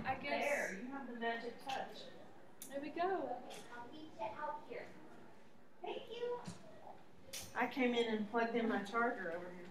I guess. There, you have the magic touch. There we go. I'll meet you out here. Thank you. I came in and plugged in my charger over here.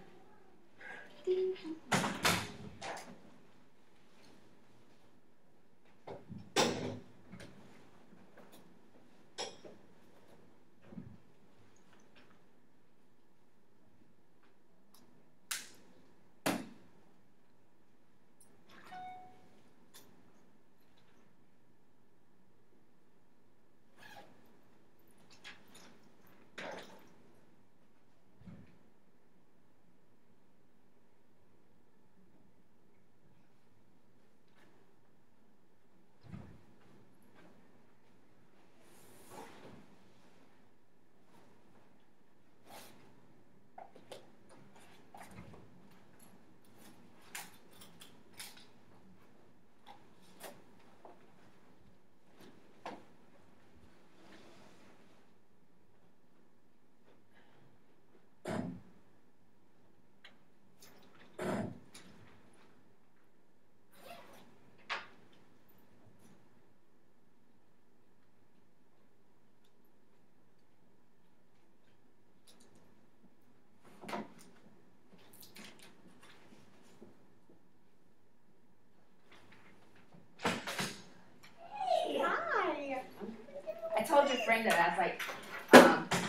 I told your friend that I was like,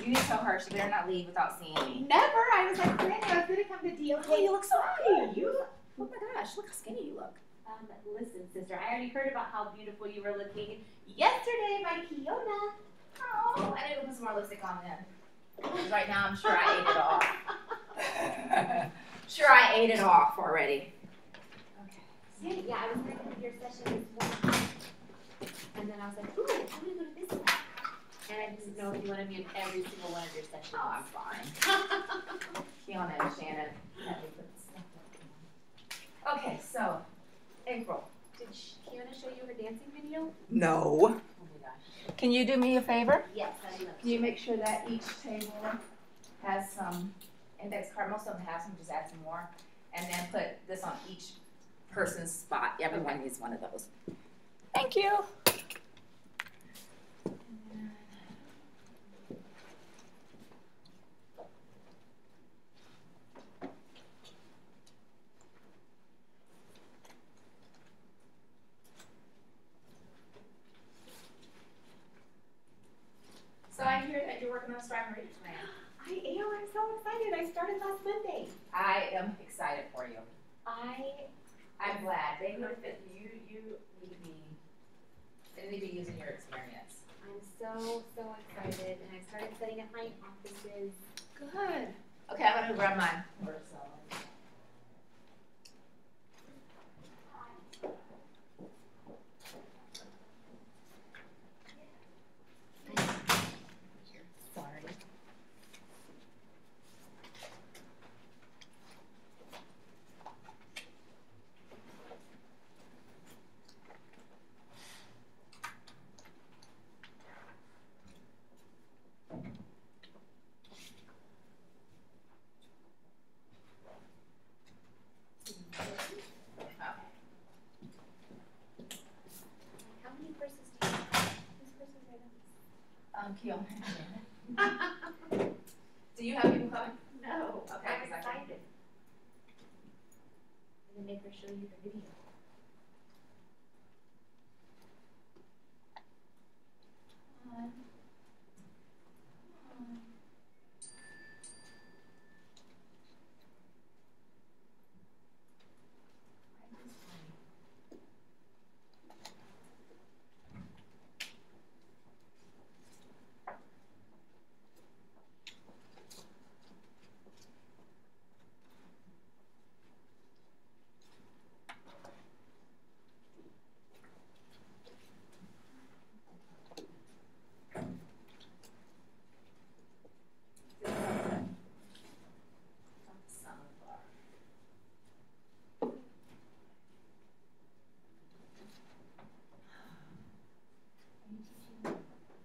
you need to tell her she better not leave without seeing me. Never. I was like, Granny, I was going to come to DOK. Oh, you look so pretty. Oh my gosh, look how skinny you look. Listen, sister, I already heard about how beautiful you were looking yesterday by Kiona. Oh, I need to put some more lipstick on then. Because right now I'm sure I ate it off. Sure I ate it off already. Okay. Yeah, I was going to come to your session this morning. And then I was like, ooh, I'm going to go to this one. And I didn't know if you wanted me in every single one of your sessions. Oh, I'm fine. Fiona and Shannon had me put stuff up. Okay, so, April. Did Kiona show you her dancing video? No. Oh my gosh. Can you do me a favor? Yes, I love Can you make sure that each table has some index card? Most of them have some, just add some more. And then put this on each person's spot. Everyone needs one of those. Thank you. So I hear that you're working on a Strive and Reach plan. I am. I'm so excited. I started last Monday. I am excited for you. I'm glad. They need to you need to be using your experience. I'm so excited, and I started setting up my offices. Good. Okay, I'm gonna grab mine. Sorry. How many purses do you have? Whose purses are those? Kiona. Do you have people coming? No. Okay, I'm excited. excited. I'm gonna make her show you the video.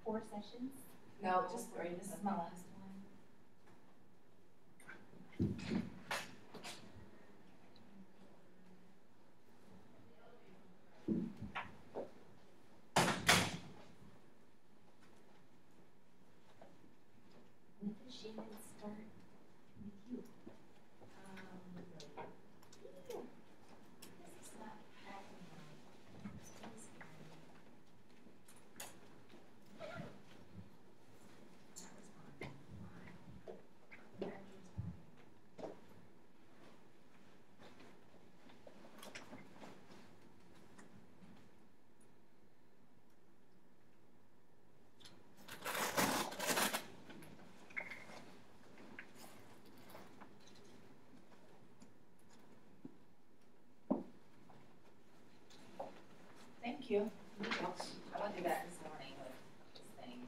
Four sessions? No, just 3. This is my last one. Thank you. I went through that this morning with this thing.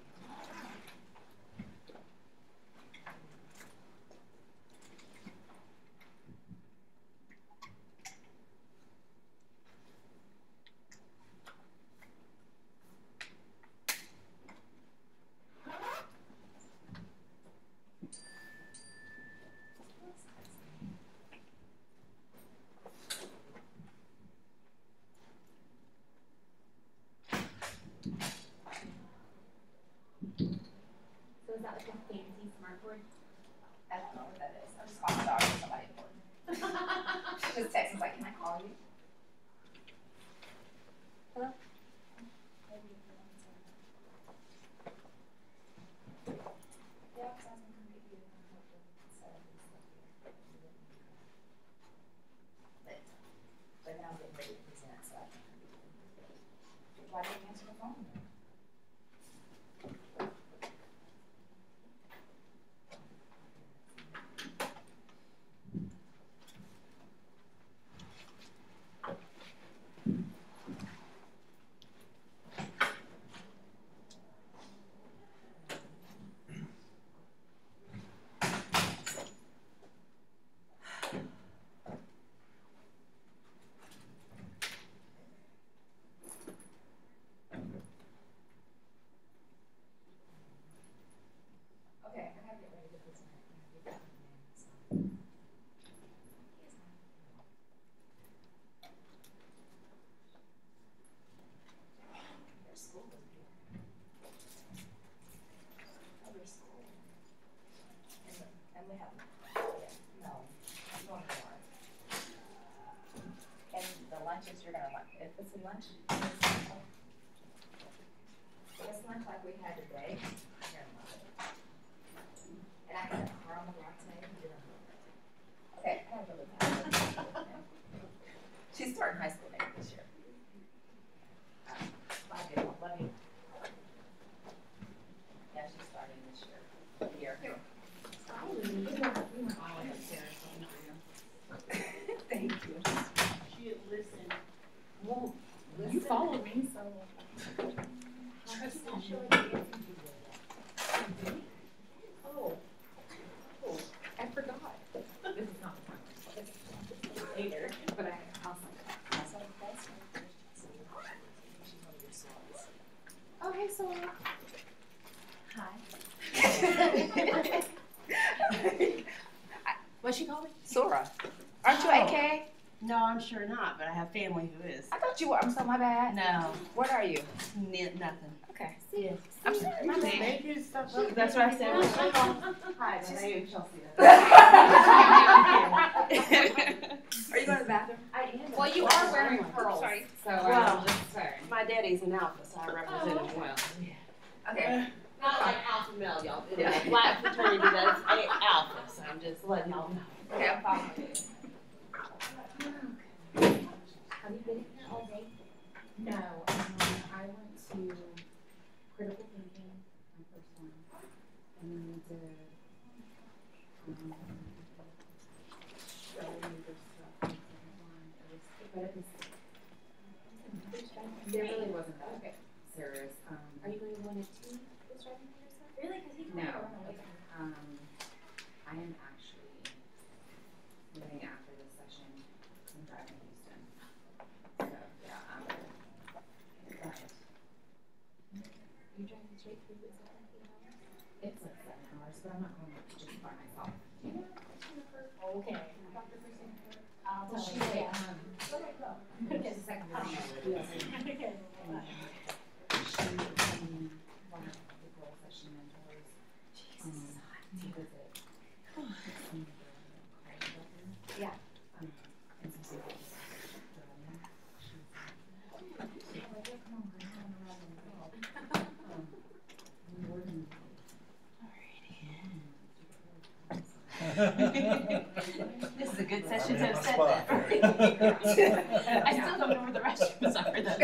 So is that like a fancy smartboard? I don't know what that is. I'm just calling my dog for somebody important. She just texts me like, can I call you? Hello? But now I'm getting ready to present, so I can't. Why didn't you answer the phone? Okay, I gotta get ready to present. There's school over here. Oh, there's school. And we have, no, I'm going more. And the lunches, you're gonna like, if it's a lunch, this lunch like we had today, you're gonna love it. And I had a caramel latte, you're gonna love it. Okay, I have really bad. She's starting high school maybe this year. Let me. Yeah, she's starting this year. Here. Thank you. She had listened. Well, You follow me, so. Oh, I forgot. This is not the time. Later, but I'll send it. Oh, hey, Sora. Hi. What's she called me? Sora. Aren't you Oh. AK? No, I'm sure not, but I have family who is. I thought you were. I'm so my bad. No, What are you? nothing. Okay. Yeah. I'm sorry. My bad. Making stuff up. That's what I said. Hi, my name is Chelsea. Are you going to the bathroom? I am. Well, you are wearing pearls. Sorry. So Well, I'm just saying. My daddy's an alpha, so I represent him well. Okay. Not like alpha male, y'all. Yeah. Black fraternity, that's alpha, so I'm just letting y'all know. Okay, I'm following you. Have you been here all day? No, I went to critical thinking, my first one, and then we did, show you the stuff, the second one, but it was, there really wasn't that serious, Are you going to want to do this driving for yourself? Really? Because you no, can. I am actually leaving after this session, I'm driving to Houston, so, yeah, but. You're driving straight through this hours? It's like 7 hours, but I'm not going just by myself. Okay. I'll Well, tell she you. like, Yeah. it's a second reading. Okay. She was in one of the girls that she mentors, to visit. Yeah. And so she was driving. She was like, yeah, come on, we're going around and we were in. This is a good session to have said that. I still don't know where the restrooms are though.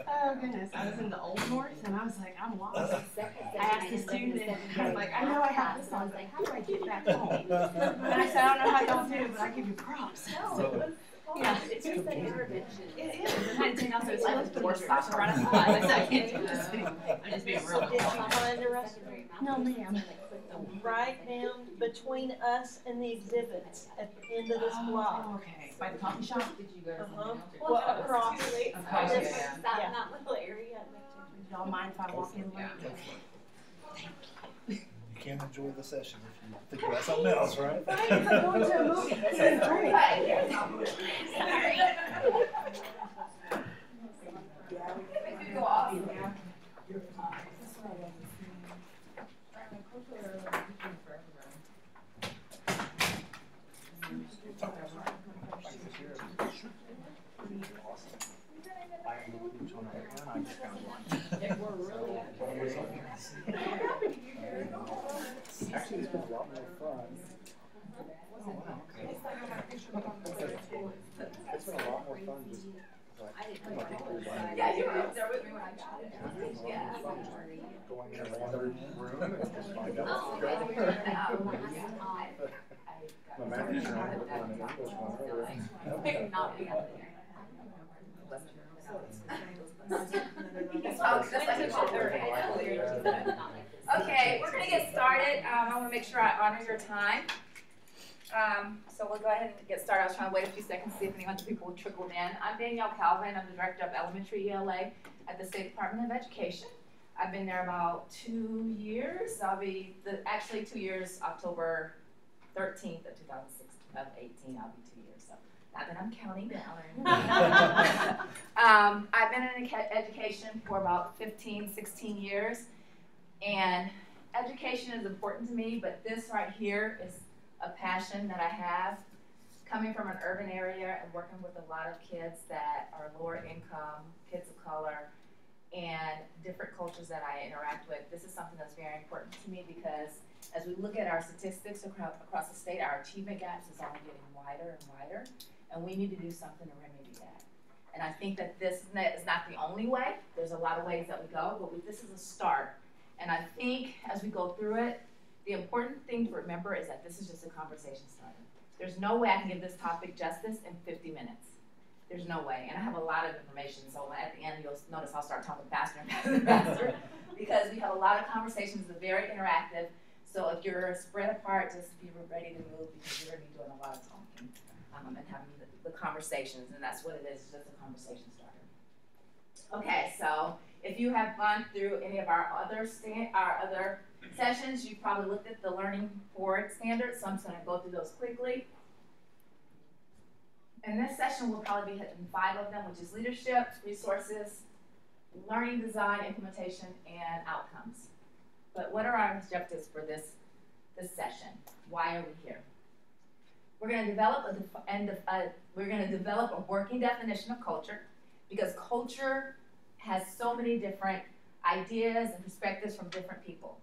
Oh goodness, I was in the Old North and I was like, I'm lost. I asked the student, I was like, I know I have this. I was like, how do I get back home? And I said, I don't know how y'all do, but I give you props. No, it was Yeah. It's just an intervention. It is. I'm not saying also it's like the door stops and run up the bus. I said I can't do this. I'm just being real. Did you find the rest of it? No, ma'am. Right down between us and the exhibits at the end of this block. Okay. By the coffee shop? Did you go to Uh-huh. something else? Well, across. Across, This- yeah. That little area. Do y'all mind if I walk in late? You can't enjoy the session if you think about something else, right? I'm going to a movie. This is great. Go off. Actually, it's been a lot more fun. It's been a lot more fun just like Yeah, you were there with me when I got it. Yeah. going in a random room and just find out Oh, what's going on. My My math teacher and I were playing an English one earlier. Not be up there. Okay, we're gonna get started. I wanna make sure I honor your time. So we'll go ahead and get started. I was trying to wait a few seconds to see if any other people would trickle in. I'm Danielle Calvin. I'm the Director of Elementary ELA at the State Department of Education. I've been there about 2 years. Actually 2 years, October 13th of 2018, I'll be 2 years. So not that I'm counting down or anything. I've been in education for about 15, 16 years. And education is important to me, but this right here is a passion that I have. Coming from an urban area and working with a lot of kids that are lower income, kids of color, and different cultures that I interact with, this is something that's very important to me because as we look at our statistics across the state, our achievement gaps is only getting wider and wider, and we need to do something to remedy that. And I think that this is not the only way. There's a lot of ways that we go, but this is a start. And I think as we go through it, the important thing to remember is that this is just a conversation starter. There's no way I can give this topic justice in 50 minutes. There's no way. And I have a lot of information, so at the end you'll notice I'll start talking faster and faster and faster because we have a lot of conversations that are very interactive. So if you're spread apart, just be ready to move because you're going to be doing a lot of talking and having the conversations, and that's what it is, just a conversation starter. Okay, so if you have gone through any of our other sessions, you've probably looked at the Learning Forward standards, so I'm just going to go through those quickly. In this session, we'll probably be hitting 5 of them, which is leadership, resources, learning design, implementation, and outcomes. But what are our objectives for this session? Why are we here? We're going to develop a working definition of culture because culture has so many different ideas and perspectives from different people.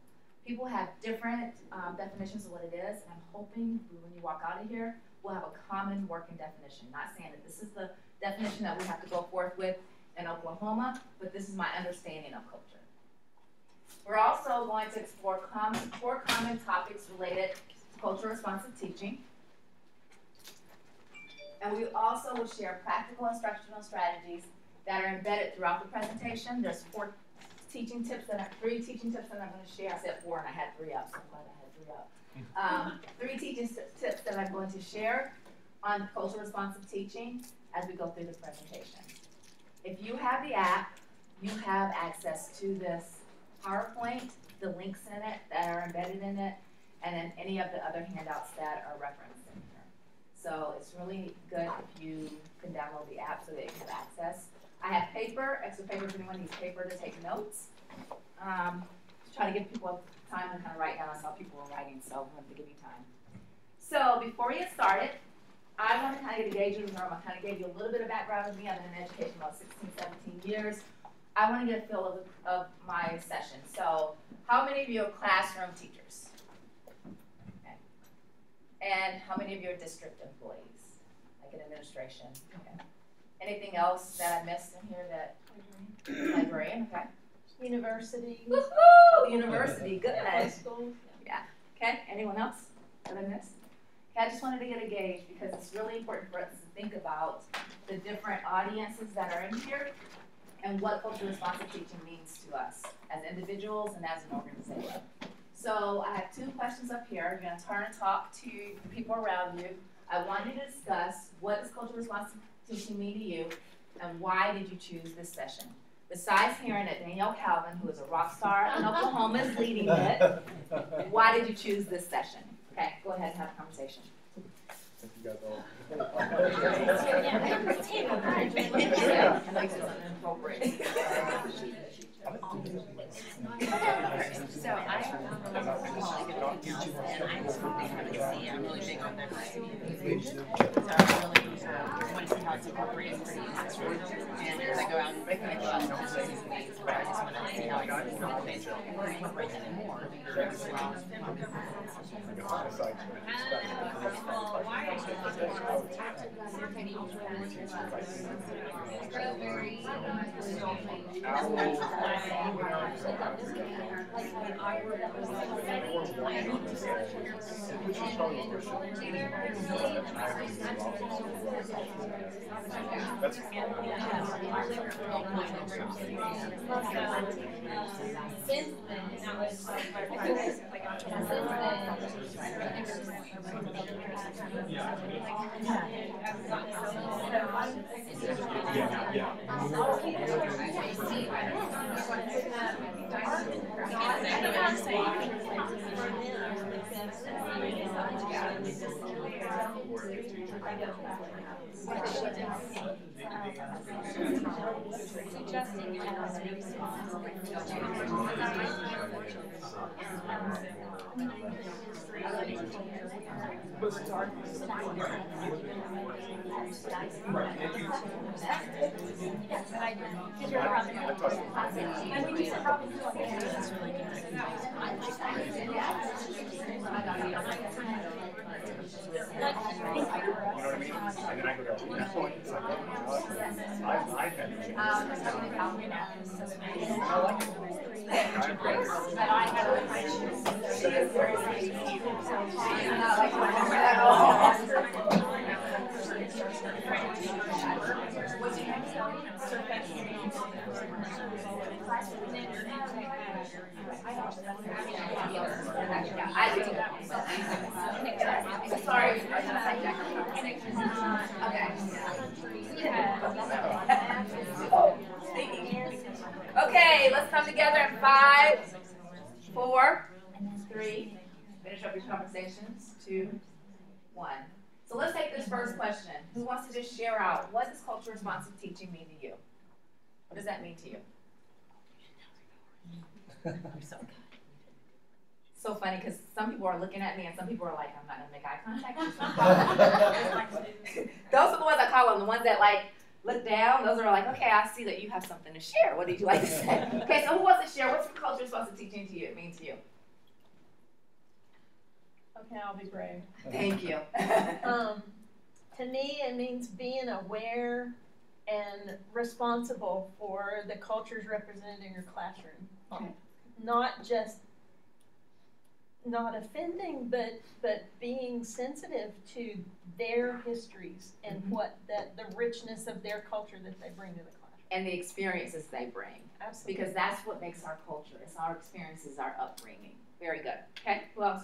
People have different definitions of what it is, and I'm hoping when you walk out of here, we'll have a common working definition. Not saying that this is the definition that we have to go forth with in Oklahoma, but this is my understanding of culture. We're also going to explore 4 common topics related to cultural responsive teaching. And we also will share practical instructional strategies that are embedded throughout the presentation. There's 3 teaching tips that I'm going to share. I said 4 and I had 3 up, so I'm glad I had 3 up. 3 teaching tips that I'm going to share on cultural responsive teaching as we go through the presentation. If you have the app, you have access to this PowerPoint, the links in it that are embedded in it, and then any of the other handouts that are referenced in here. So it's really good if you can download the app so that you can have access. I have paper, extra paper if anyone needs paper to take notes. To try to give people time to kind of write down. I saw people were writing, so I'm going to give you time. So before we get started, I want to kind of get a gauge of the room. I kind of gave you a little bit of background of me. I've been in education about 16, 17 years. I want to get a feel of my session. So how many of you are classroom teachers? Okay. And how many of you are district employees, like in administration? Okay. Anything else that I missed in here that? Librarian, okay. University. Woohoo! University, good. High school. Yeah. Okay. Anyone else that I missed? Okay, I just wanted to get a gauge because it's really important for us to think about the different audiences that are in here and what culturally responsive teaching means to us as individuals and as an organization. So I have 2 questions up here. You're going to turn and talk to the people around you. I want you to discuss what does culturally responsive teaching mean to you and why did you choose this session? Besides hearing that Danielle Calvin, who is a rock star in Oklahoma, is leading it, why did you choose this session? Okay, go ahead and have a conversation. You got all. So I I'm really big on diversity. So I really want to see how it's incorporated into the classroom. And as I go out and I go out and but I just want to see how it's incorporated that in more. Sorry. Okay, let's come together in 5, 4, 3. Finish up your conversations. 2, 1. So let's take this first question. Who wants to just share out what does culture responsive teaching mean to you? What does that mean to you? So funny because some people are looking at me and some people are like, I'm not going to make eye contact. Those are the ones I call them, the ones that like look down. Those are like, okay, I see that you have something to share. What did you like to say? Okay, so who wants to share? What's culture responsive teaching to you mean to you? Okay, I'll be brave. Thank you. To me, it means being aware and responsible for the cultures represented in your classroom. Okay. Not offending, but being sensitive to their histories and the richness of their culture that they bring to the classroom. And the experiences they bring. Absolutely. Because that's what makes our culture. It's our experiences, our upbringing. Very good. Okay, who else?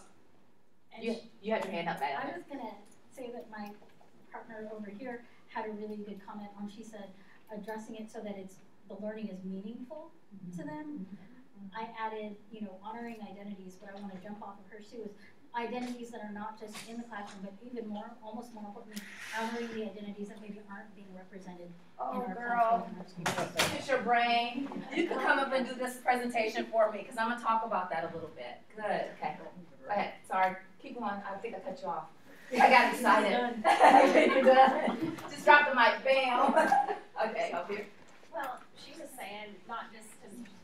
You had your hand up, Diana. I was going to say that my partner over here had a really good comment on, she said, addressing it so that the learning is meaningful to them. I added, honoring identities, but I want to jump off of hers too, is identities that are not just in the classroom, but even more, almost more importantly, honoring the identities that maybe aren't being represented in our girl, classroom. Use your brain. You can come up and do this presentation for me, because I'm going to talk about that a little bit. Good. Okay. Go ahead. Sorry. Keep going. I think I cut you off. I got excited. You're done. Just drop the mic. Bam. Okay. Help you. Well, she was saying not just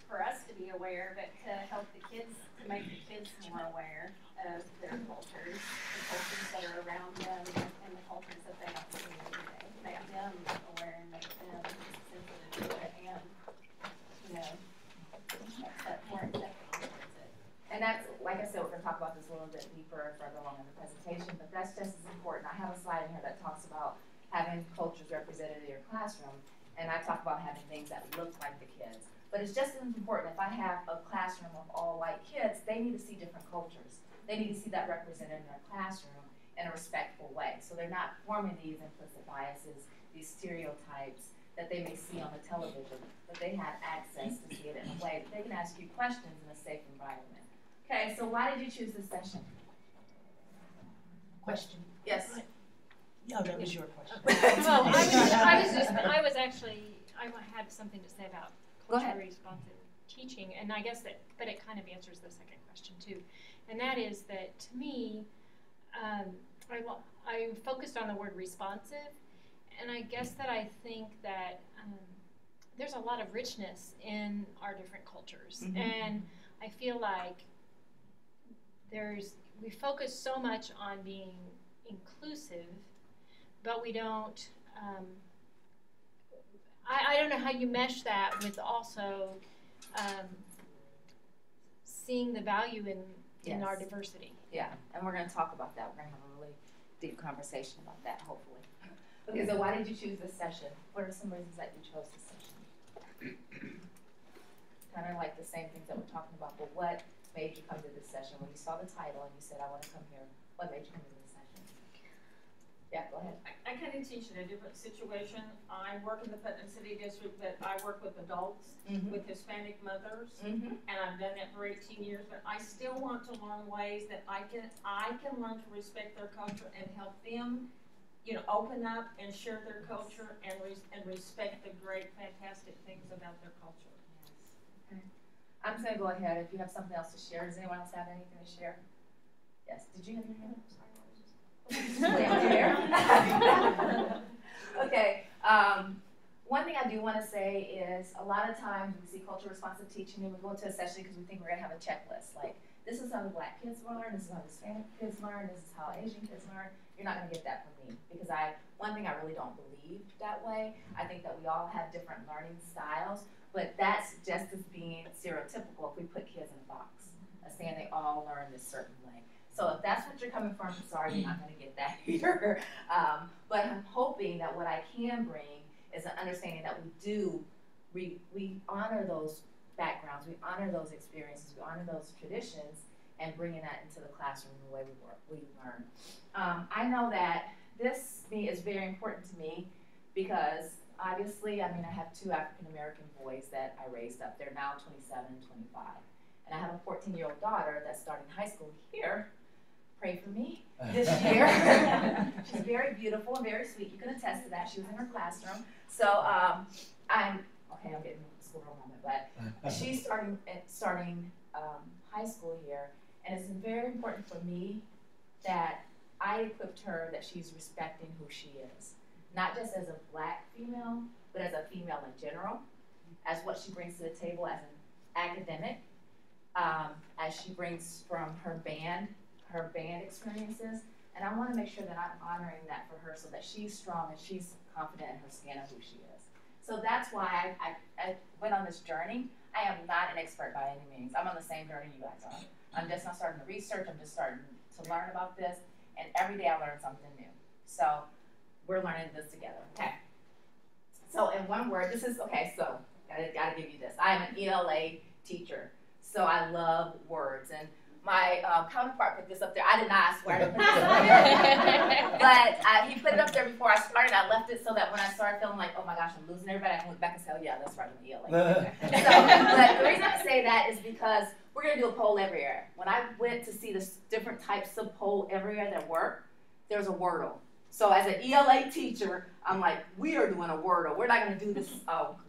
for us to be aware, but to help the kids, to make the kids more aware of their cultures, the cultures that are around them, and the cultures that they have to see every day. Make them aware and make them sensitive to it, and that's more accepting towards it. And that's, like I said, we're going to talk about this a little bit deeper further along in the presentation, but that's just as talks about having cultures represented in your classroom, and I talk about having things that look like the kids. But it's just as important, if I have a classroom of all white kids, they need to see different cultures. They need to see that represented in their classroom in a respectful way. So they're not forming these implicit biases, these stereotypes that they may see on the television, but they have access to see it in a way that they can ask you questions in a safe environment. Okay, so why did you choose this session? Question. Yes. No, that was your question. Well, I had something to say about culturally responsive teaching, and I guess but it kind of answers the second question too, and that is that to me, I focused on the word responsive, and I guess that I think that there's a lot of richness in our different cultures, and I feel like we focus so much on being inclusive, but we don't, I don't know how you mesh that with also seeing the value in our diversity. Yeah, and we're going to talk about that. We're going to have a really deep conversation about that, hopefully. Okay, so why did you choose this session? What are some reasons that you chose this session? Kind of like the same things that we're talking about, but what made you come to this session? When you saw the title and you said, I want to come here, what made you come to this session? Yeah, go ahead. I kind of teach in a different situation. I work in the Putnam City District, but I work with adults, with Hispanic mothers, and I've done that for 18 years, but I still want to learn ways that I can learn to respect their culture and help them, you know, open up and share their culture and respect the great, fantastic things about their culture. Yes. Okay. I'm just going to go ahead. If you have something else to share, does anyone else have anything to share? Yes. Did you have your hand up? Okay. One thing I do want to say is a lot of times we see culture responsive teaching and we go to a session because we think we're going to have a checklist. Like, this is how the black kids learn, this is how Hispanic kids learn, this is how Asian kids learn. You're not going to get that from me because one thing I really don't believe that way. I think that we all have different learning styles, but that's just as being stereotypical if we put kids in a box, saying they all learn this certain way. So if that's what you're coming from, I'm sorry, you're not going to get that here. But I'm hoping that what I can bring is an understanding that we honor those backgrounds, we honor those experiences, we honor those traditions, and bringing that into the classroom the way we learn. I know that this is very important to me because obviously, I mean, I have 2 African-American boys that I raised up. They're now 27 and 25. And I have a 14-year-old daughter that's starting high school here. Pray for me this year. She's very beautiful and very sweet. You can attest to that. She was in her classroom. So I'm getting a school moment, but she's starting high school here, and it's very important for me that I equipped her that she's respecting who she is, not just as a black female, but as a female in general, as what she brings to the table as an academic, as she brings from her band experiences, and I want to make sure that I'm honoring that for her so that she's strong and she's confident in her skin of who she is. So that's why I went on this journey. I am not an expert by any means. I'm on the same journey you guys are. I'm just not starting to research. I'm just starting to learn about this, and every day I learn something new. So we're learning this together. Okay. So in one word, this is okay. So gotta give you this. I am an ELA teacher, so I love words. And my counterpart put this up there. I did not, I swear to put this up there. But he put it up there before I started. I left it so that when I started feeling like, oh my gosh, I'm losing everybody, I can look back and say, oh yeah, that's right, I'm ELA. But the reason I say that is because we're going to do a poll every year. When I went to see the different types of poll every year that work, there's a Wordle. So as an ELA teacher, I'm like, we are doing a Wordle. We're not going to do this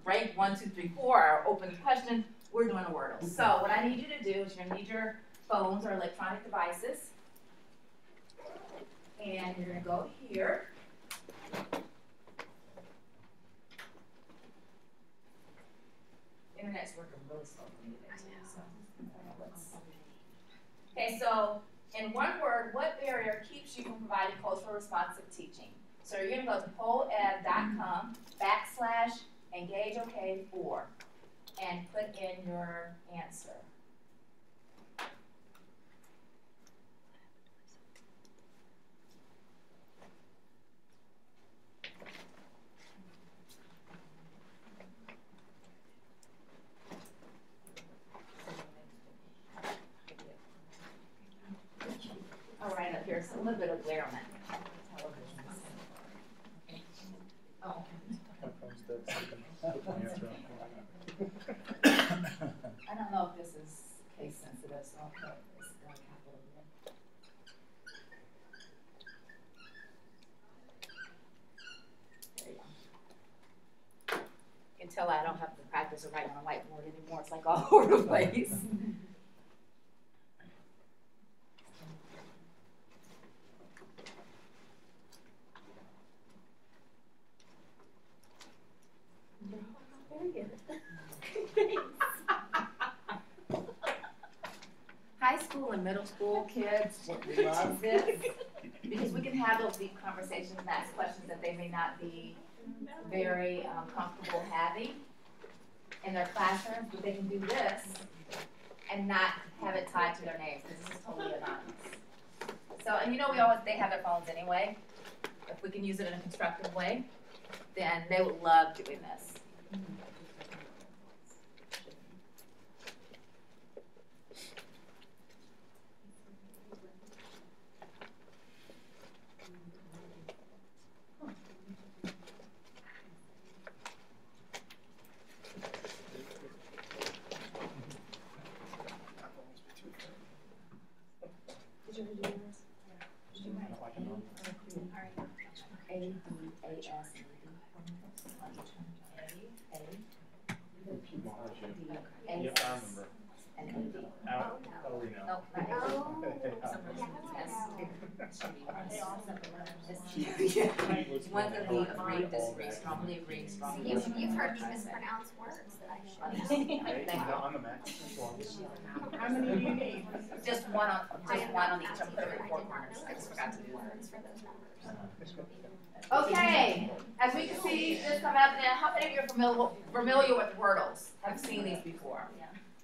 rank 1, 2, 3, 4, or open question. We're doing a Wordle. So what I need you to do is you're going to need your phones or electronic devices. And you're going to go here. Internet's working really slow for me today. Okay, so in one word, what barrier keeps you from providing cultural responsive teaching? So you're going to go to pollev.com/engageok4 and put in your answer. little bit of glare on that. Oh. I don't know if this is case sensitive, so I'll put this capital here. There you go. You can tell I don't have to practice of writing on a whiteboard anymore. It's like all over the place. Very good. High school and middle school kids would love this because we can have those deep conversations and ask questions that they may not be very comfortable having in their classrooms, but they can do this and not have it tied to their names because this is totally anonymous. So, and you know, they have their phones anyway. If we can use it in a constructive way, then they would love doing this. Yep, I remember. One could be agree, disagree, strongly agree, strongly. You've heard me mispronounce words that I shouldn't. On the Mac. How many do you need? Just one on each. I'm putting it 4 corners. I just forgot to do words for those numbers. Okay, as we can see, this coming up now, how many of you are familiar with Wordles? Have seen these before?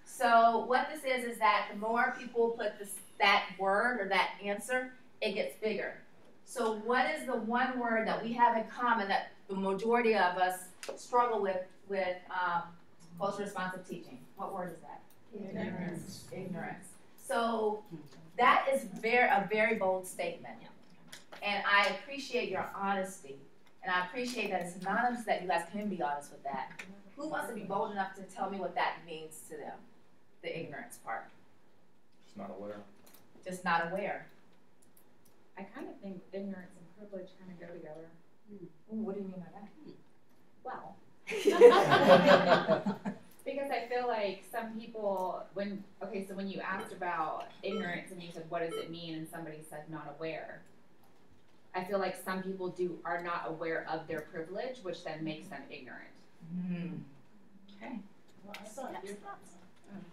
So what this is that the more people put that word or that answer, it gets bigger. So what is the one word that we have in common that the majority of us struggle with culturally responsive teaching? What word is that? Ignorance. Ignorance. So that is a very bold statement. And I appreciate your honesty. And I appreciate that it's anonymous that you guys can be honest with that. Who wants to be bold enough to tell me what that means to them? The ignorance part. Just not aware. Just not aware. I kind of think ignorance and privilege kind of go together. Ooh, what do you mean by that? Well, because I feel like some people, so when you asked about ignorance and you said, what does it mean? And somebody said, not aware. I feel like some people are not aware of their privilege, which then makes them ignorant. Okay. Well, I saw it different.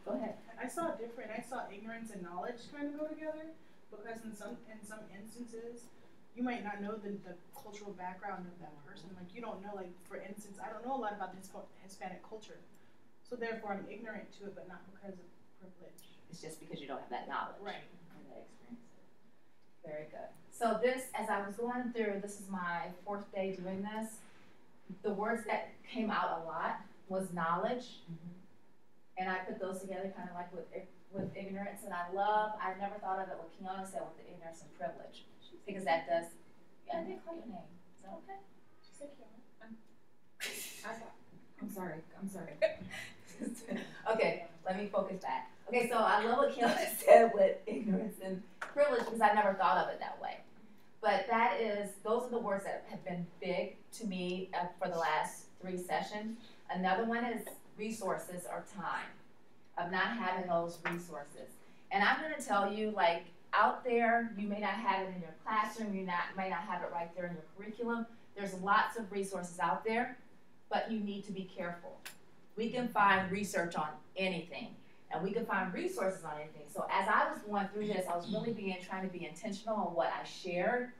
Go ahead. I saw it different. I saw ignorance and knowledge kind of go together because in some instances, you might not know the cultural background of that person. Like you don't know, like for instance, I don't know a lot about the Hispanic culture. So therefore I'm ignorant to it, but not because of privilege. It's just because you don't have that knowledge. Right. And that experience. Very good. So this, as I was going through, this is my 4th day doing this. The words that came out a lot was knowledge. And I put those together kind of like with ignorance. And I never thought of it what Kiana said with the ignorance and privilege. Because that does, yeah, I did call your name. Is that okay? She said Kiana. I'm sorry. Okay, let me focus back. Okay, so I love what Kiana said with ignorance and privilege because I never thought of it that way. But those are the words that have been big to me for the last 3 sessions. Another one is resources or time, of not having those resources. And I'm going to tell you, like, out there, you may not have it in your classroom, may not have it right there in your curriculum. There's lots of resources out there, but you need to be careful. We can find research on anything, and we can find resources on anything. So as I was going through this, I was really trying to be intentional on what I shared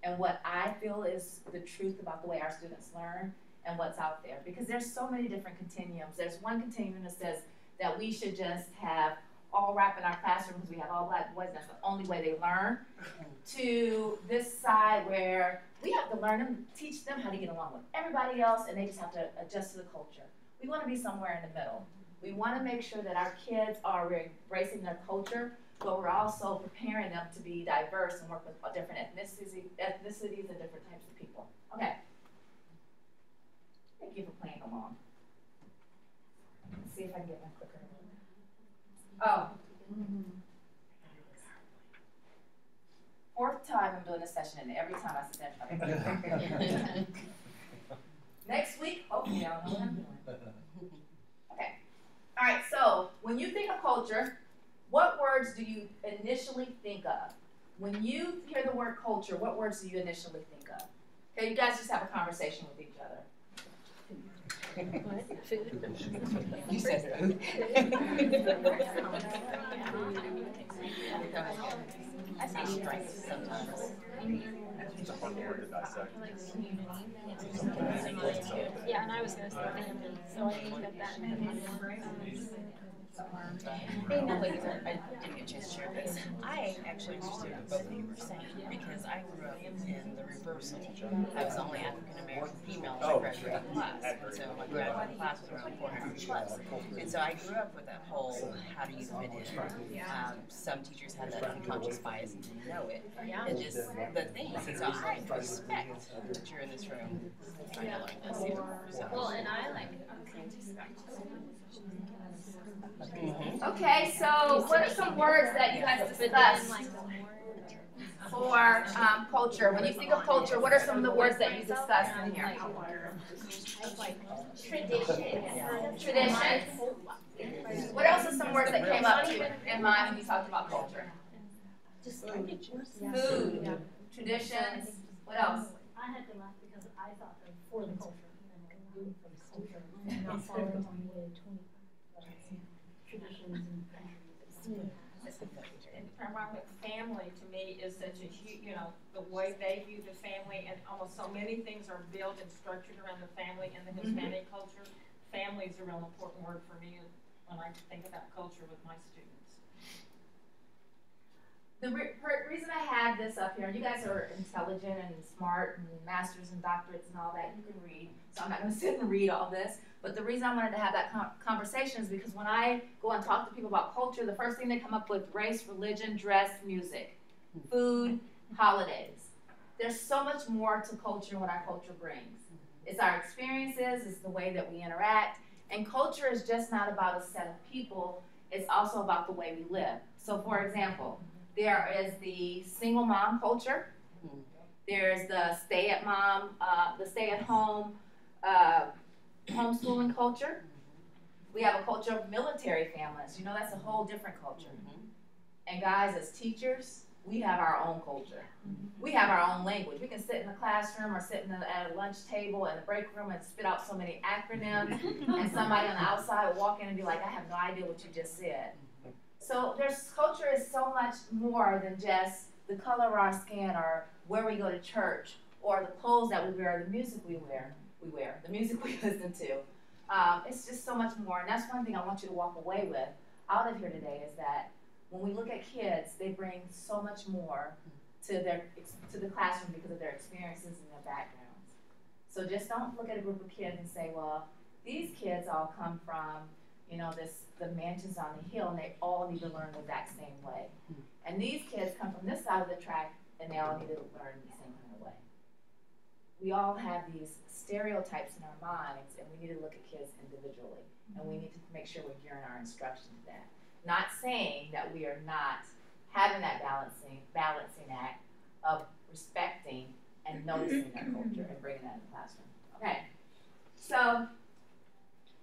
and what I feel is the truth about the way our students learn and what's out there. Because there's so many different continuums. There's one continuum that says that we should just have all rap in our classroom because we have all Black boys, that's the only way they learn, to this side where we have to learn them, teach them how to get along with everybody else, and they just have to adjust to the culture. We want to be somewhere in the middle. We want to make sure that our kids are embracing their culture, but we're also preparing them to be diverse and work with different ethnicities and different types of people. Okay. Thank you for playing along. Let's see if I can get my clicker. Oh. Fourth time I'm doing this session, and every time I sit there. Next week, hopefully I'll know what I'm doing. Okay. All right, so when you think of culture, what words do you initially think of? When you hear the word culture, what words do you initially think of? Okay, you guys just have a conversation with each other. What? Food? You said food. I say strength sometimes. It's a hard word to dissect. Yeah, and I was gonna say family, so I think that I didn't get a chance to share this. I actually understood what both of you were saying because I grew up in the reversal. I was the only African American female in my graduating class. So my graduating class was around 400 plus. And so I grew up with that whole how do you fit in. Some teachers had that unconscious bias and didn't know it. And just the things. And so I respect that you're in this room trying to learn this. So. Well, and I like Okay, so what are some words that you guys discussed for culture? When you think of culture, what are some of the words that you discussed in here? Tradition. What else are some words that came up to you in mind when you talked about culture? Food, traditions. What else? I had to laugh because I thought of for the culture, and for the culture, and not following on the 20 traditions and countries. Primarily, family to me is such a huge, the way they view the family, and almost so many things are built and structured around the family in the Hispanic culture. Family is a real important word for me when I think about culture with my students. The reason I have this up here, you guys are intelligent and smart and masters and doctorates and all that, you can read, so I'm not going to sit and read all this, but the reason I wanted to have that conversation is because when I go and talk to people about culture, the first thing they come up with race, religion, dress, music, food, holidays. There's so much more to culture and what our culture brings. It's our experiences, it's the way that we interact, and culture is just not about a set of people, it's also about the way we live. So for example, there is the single mom culture. There's the stay-at-home homeschooling culture. We have a culture of military families. That's a whole different culture. And guys, as teachers, we have our own culture. We have our own language. We can sit in the classroom or sit at a lunch table in the break room and spit out so many acronyms, and somebody on the outside will walk in and be like, I have no idea what you just said. So culture is so much more than just the color of our skin or where we go to church or the clothes that we wear or the music we wear, the music we listen to. It's just so much more, and that's one thing I want you to walk away with out of here today is that when we look at kids, they bring so much more to the classroom because of their experiences and their backgrounds. So just don't look at a group of kids and say, well, these kids all come from the mansions on the hill, and they all need to learn the exact same way. And these kids come from this side of the track, and they all need to learn the same kind of way. We all have these stereotypes in our minds, and we need to look at kids individually, and we need to make sure we're gearing our instruction to that. Not saying that we are not having that balancing act of respecting and noticing their culture and bringing that in the classroom. Okay, so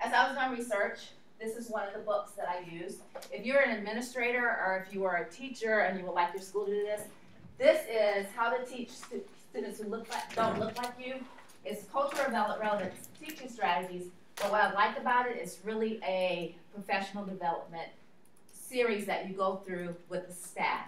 as I was doing research, this is one of the books that I used. If you're an administrator or if you are a teacher and you would like your school to do this, this is How to Teach Students Who Don't Look Like You. It's cultural relevant teaching strategies, but what I like about it is really a professional development series that you go through with the staff.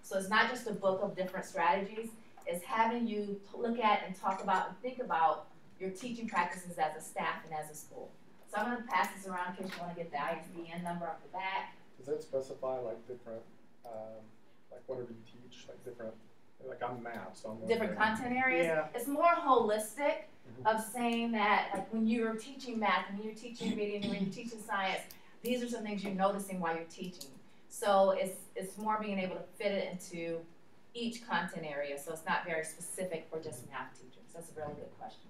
So it's not just a book of different strategies, it's having you look at and talk about and think about your teaching practices as a staff and as a school. So I'm going to pass this around in case you want to get the ISBN number off the back. Does that specify like different, like whatever you teach, like different, like I'm math, so I'm different content areas? Yeah. It's more holistic of saying that like when you're teaching math, when you're teaching reading, and when you're teaching science, these are some things you're noticing while you're teaching. So it's more being able to fit it into each content area, so it's not very specific for just math teachers. That's a really good question.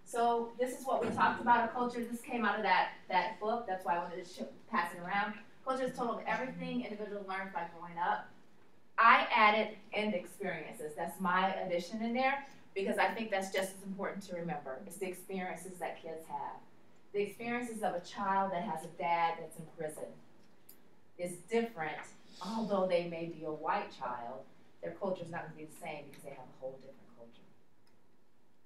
So this is what we talked about, a culture. This came out of that book. That's why I wanted to pass it around. Culture is total of everything individual learns by growing up. I added end experiences. That's my addition in there because I think that's just as important to remember. It's the experiences that kids have. The experiences of a child that has a dad that's in prison is different. Although they may be a white child, their culture is not going to be the same because they have a whole different culture.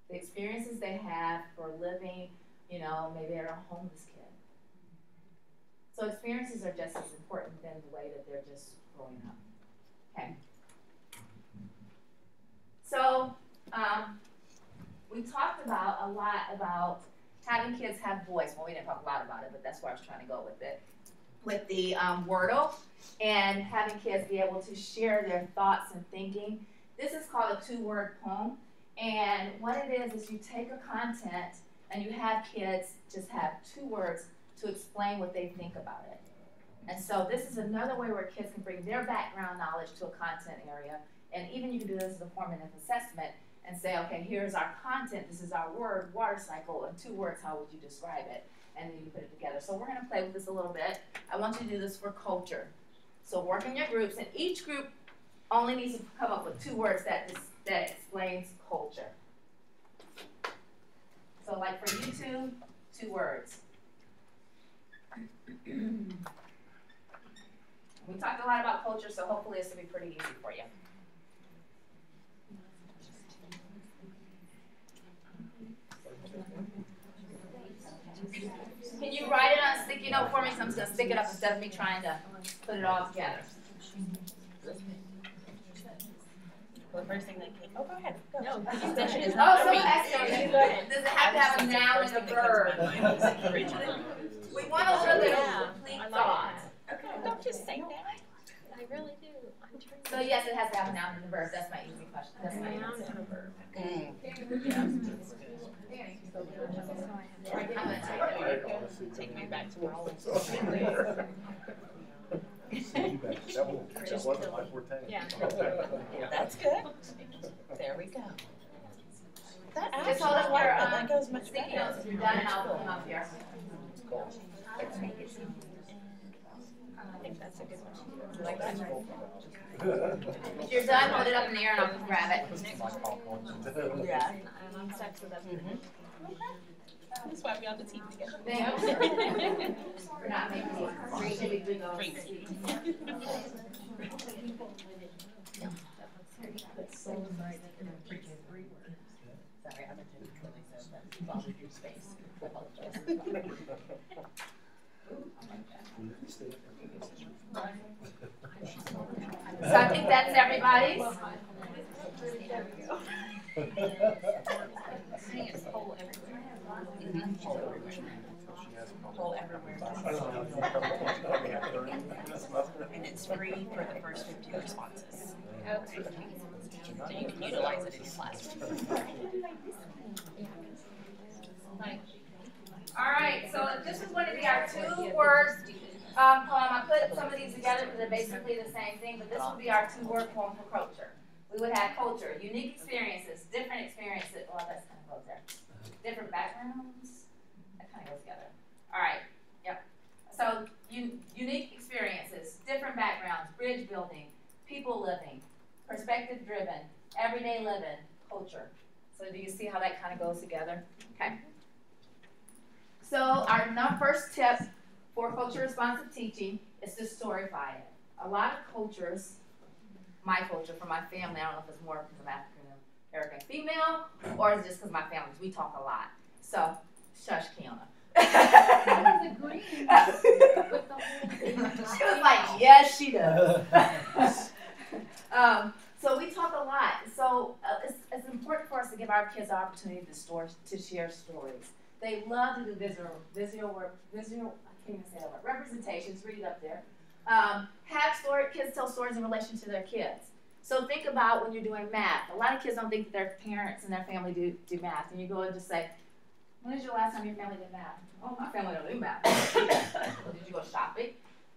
The experiences they have for living, you know, maybe they're a homeless kid. So experiences are just as important than the way that they're just growing up. Okay. So we talked about a lot about having kids have voice. Well, we didn't talk a lot about it, but that's where I was trying to go with it. With the Wordle and having kids be able to share their thoughts and thinking. This is called a 2-word poem. And what it is you take a content and you have kids just have 2 words to explain what they think about it. And so this is another way where kids can bring their background knowledge to a content area. And even you can do this as a formative assessment and say, okay, here's our content. This is our word, water cycle. In 2 words, how would you describe it? And then you put it together. So we're going to play with this a little bit. I want you to do this for culture. So work in your groups, and each group only needs to come up with 2 words that explains culture. So like for you 2 words. We talked a lot about culture, so hopefully this will be pretty easy for you. Can you write it on a sticky note for me? So I'm just going to stick it up instead of me trying to put it all together. Well, the first thing that came. Oh, go ahead. Go. No, session is not for me. Does it have to have a noun and a verb? We want a really complete thought. Okay, don't just say that. I really do. I'm trying to. So yes, it has to have a noun and a verb. That's my easy question. That's my noun answer. and a verb. I'm going to Take me back to my old. That wasn't my forte. Yeah. That's good. There we go. That Just actually, hold up your that goes much sticky better. notes if you're done, and I'll come up here. I think that's a good one. Like that? If you're done, hold it up in the air and I'll come grab it. Yeah. And I'm stuck to that. That's why we on the team together. Thank you. We're not making it. We go. Sorry, I'm intentionally so that bothered your space. I apologize. So I think that's everybody's. It's whole everywhere. Whole everywhere. And it's free for the first 50 responses. Okay. So you can utilize it in your classroom. All right, so this is going to be our 2-word poem. I put some of these together because they're basically the same thing, but this will be our 2-word poem for culture. We would have culture, unique experiences, different experiences. Well, that's kind of goes there. Different backgrounds. That kind of goes together. All right. Yep. So unique experiences, different backgrounds, bridge building, people living, perspective driven, everyday living, culture. So do you see how that kind of goes together? Okay. So our first tip for culture responsive teaching is to storyfy it. A lot of cultures, my culture from my family, I don't know if it's more because I'm African American female or is it just because my families, we talk a lot. So, shush, Kiana. She was like, yes, she does. So we talk a lot. So it's important for us to give our kids the opportunity to share stories. They love to do visual, I can't even say that word, representations, read it up there. Kids tell stories in relation to their kids. So think about when you're doing math. A lot of kids don't think that their parents and their family do math. And you go and just say, when was your last time your family did math? Oh, my family don't do math. Well, did you go shopping?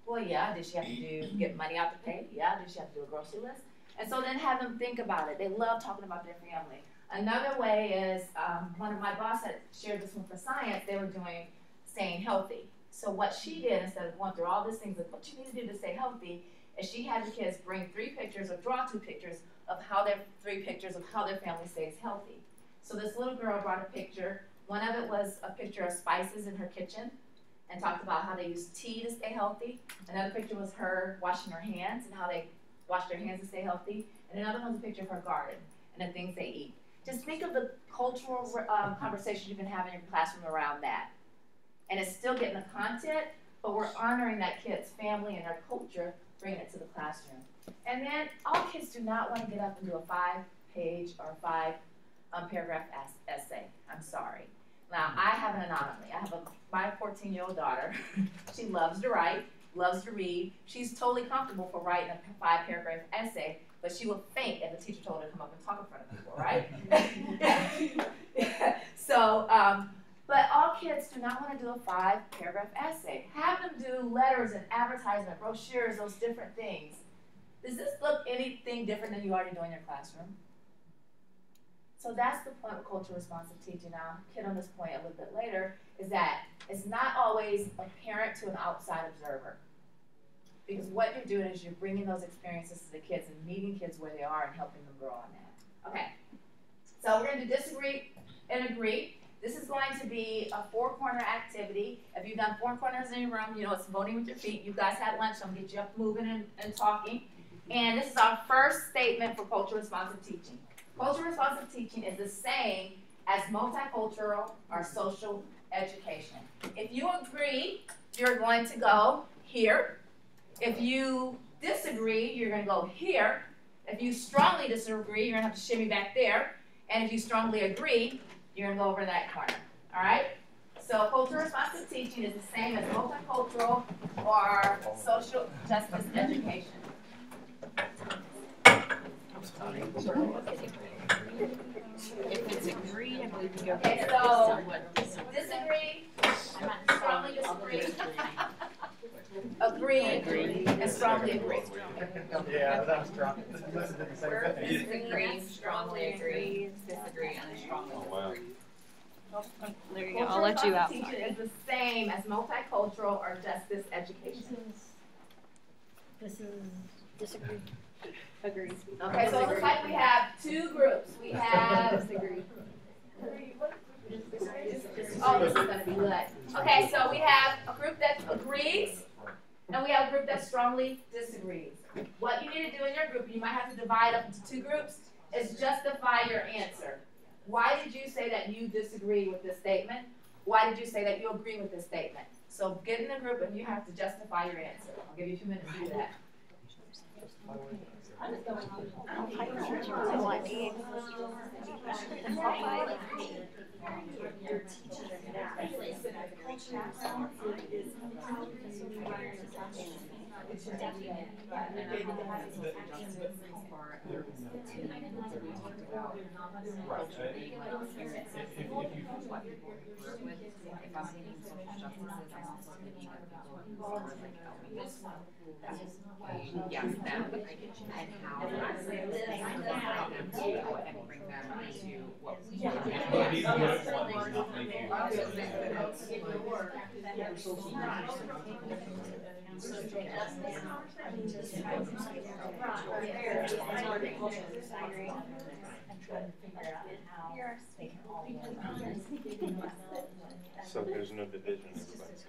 Well, yeah. Did she have to get money out to pay? Yeah. Did she have to do a grocery list? And so then have them think about it. They love talking about their family. Another way is, one of my boss had shared this one for science. They were doing staying healthy. So what she did, instead of going through all these things of what you need to do to stay healthy, is she had the kids bring 3 pictures or draw 2 pictures of how their 3 pictures of how their family stays healthy. So this little girl brought a picture. One of it was a picture of spices in her kitchen and talked about how they use tea to stay healthy. Another picture was her washing her hands and how they wash their hands to stay healthy. And another one was a picture of her garden and the things they eat. Just think of the cultural conversation you can have in your classroom around that. And it's still getting the content, but we're honoring that kid's family and their culture, bringing it to the classroom. And then all kids do not want to get up and do a 5-page or 5-paragraph essay. I'm sorry. Now, I have an anomaly. I have my 14-year-old daughter. She loves to write, loves to read. She's totally comfortable for writing a 5-paragraph essay, but she will faint if the teacher told her to come up and talk in front of people, right? So, but all kids do not want to do a 5-paragraph essay. Have them do letters and advertisement, brochures, those different things. Does this look anything different than you already do in your classroom? So that's the point of cultural responsive teaching. Now, hit on this point a little bit later, is that it's not always apparent to an outside observer. Because what you're doing is you're bringing those experiences to the kids and meeting kids where they are and helping them grow on that. Okay, so we're going to disagree and agree. This is going to be a 4-corner activity. If you've done 4 corners in your room, you know it's voting with your feet. You guys had lunch, so I'm going to get you up moving and talking. And this is our first statement for cultural responsive teaching. Cultural responsive teaching is the same as multicultural or social education. If you agree, you're going to go here. If you disagree, you're going to go here. If you strongly disagree, you're going to have to shimmy back there. And if you strongly agree, you're going to go over that corner. All right? So cultural responsive teaching is the same as multicultural or social justice education. If it's agreed, I believe you go. Okay, so disagree, strongly disagree, agree, and strongly agree. Yeah, that's strong. Disagree, strongly agree, disagree, and strongly disagree. There you go. I'll let you out. Teaching is the same as multicultural or justice education. This is disagree. Agree. Okay, so it looks like we have 2 groups. We have. Disagree. Oh, this is going to be good. Okay, so we have a group that agrees, and we have a group that strongly disagrees. What you need to do in your group, you might have to divide up into 2 groups, is justify your answer. Why did you say that you disagree with this statement? Why did you say that you agree with this statement? So get in a group and you have to justify your answer. I'll give you 2 minutes to do that. Yes, them and how and bring them into what we So there's no division, everybody's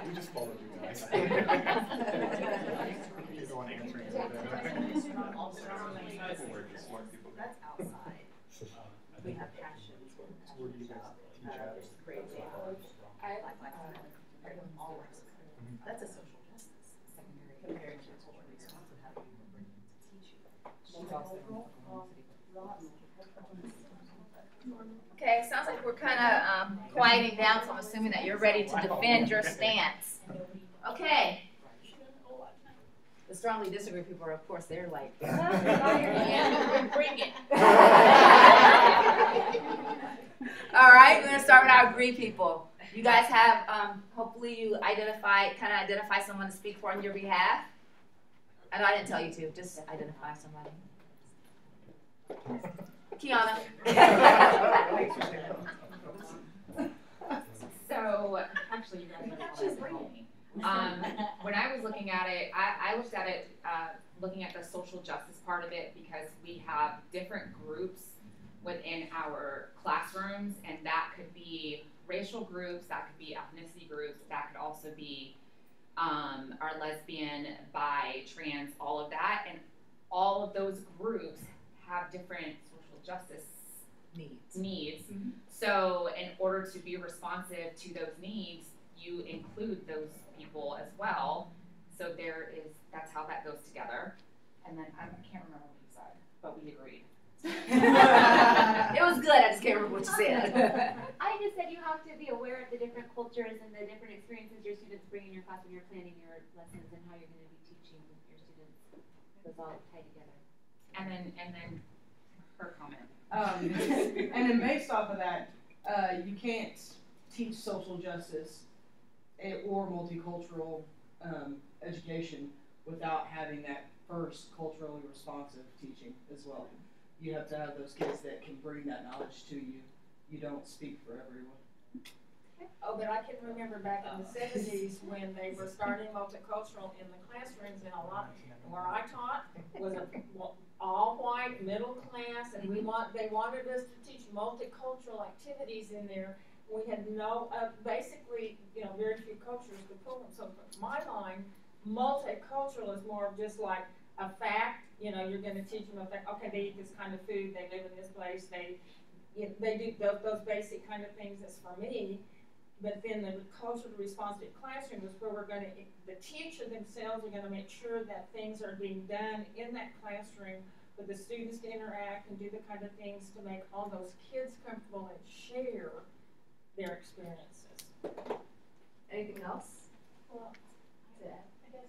We just followed you guys. You're the one answering. That's outside. We have passions. Where do you guys teach at? I like all works. That's a social justice secondary compared to cultural responsive. How do you bring them to teach you? Okay, sounds like we're kind of quieting down, so I'm assuming that you're ready to defend your stance. Okay. The strongly disagree people are, of course, they're like, bring it. All right, we're gonna start with our green people. You guys have, hopefully you identify someone to speak for on your behalf. I know I didn't tell you to, just identify somebody. Kiana. So, actually, you guys might help me. When I was looking at it, I looked at it, looking at the social justice part of it, because we have different groups within our classrooms, and that could be racial groups, that could be ethnicity groups, that could also be our lesbian, bi, trans, all of that, and all of those groups have different social justice needs. Mm-hmm. So in order to be responsive to those needs, you include those people as well. So that's how that goes together. And then I can't remember what you said, but we agreed. It was good, I just can't remember what you said. I just said you have to be aware of the different cultures and the different experiences your students bring in your class when you're planning your lessons and how you're going to be teaching your students. Those all tie together. And then her comment. And then based off of that, you can't teach social justice or multicultural education without having that first culturally responsive teaching as well. You have to have those kids that can bring that knowledge to you. You don't speak for everyone. Oh, but I can remember back in the 70s when they were starting multicultural in the classrooms, and a lot where I taught was all white middle class, and they wanted us to teach multicultural activities in there. We had no, basically, very few cultures to pull them. So from my mind, multicultural is more of just like a fact. You're going to teach them a fact. Okay, they eat this kind of food. They live in this place. They do those basic kind of things. That's for me. But then the culturally responsive classroom is where the teacher themselves are going to make sure that things are being done in that classroom for the students to interact and do the kind of things to make all those kids comfortable and share their experiences. Anything else? Well, I guess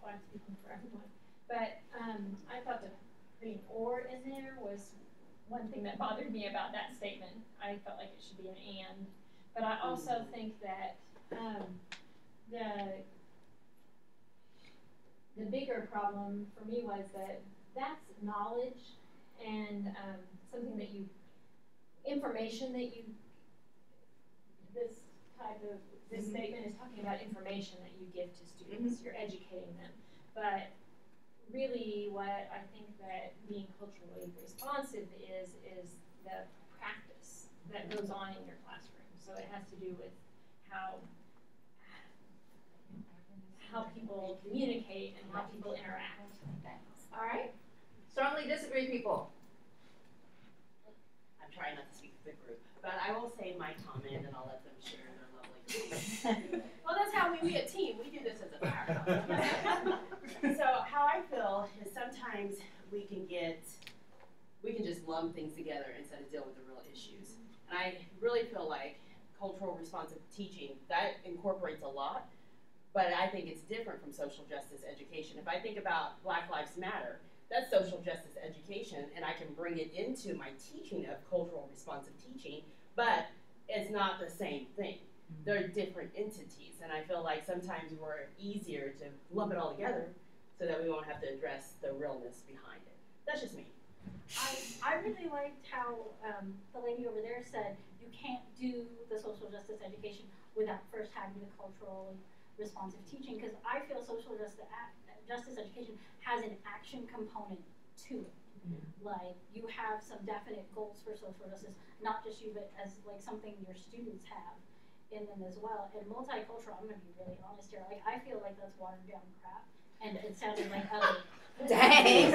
what I'm speaking for everyone, but I thought that putting "or" in there was one thing that bothered me about that statement. I felt like it should be an "and," but I also think that the bigger problem for me was that that's knowledge and something that information that you. This statement is talking about information that you give to students. Mm-hmm. You're educating them, but really, what I think that being culturally responsive is the practice that goes on in your classroom. So it has to do with how people communicate and how people interact. All right. Strongly disagree, people. I'm trying not to speak for the group, but I will say my comment and I'll let them share their lovely comments. Well, that's how we be a team. We do this as a powerhouse. So how I feel is sometimes we can just lump things together instead of deal with the real issues. And I really feel like cultural responsive teaching, that incorporates a lot, but I think it's different from social justice education. If I think about Black Lives Matter, that's social justice education, and I can bring it into my teaching of cultural responsive teaching, but it's not the same thing. They're different entities, and I feel like sometimes we're easier to lump it all together so that we won't have to address the realness behind it. That's just me. I really liked how the lady over there said you can't do the social justice education without first having the cultural responsive teaching, because I feel social justice education has an action component to it. Like, you have some definite goals for social justice, not just you, but as like something your students have in them as well. And multicultural, I'm gonna be really honest here, like I feel like that's watered down crap, and it sounded like other. Dang.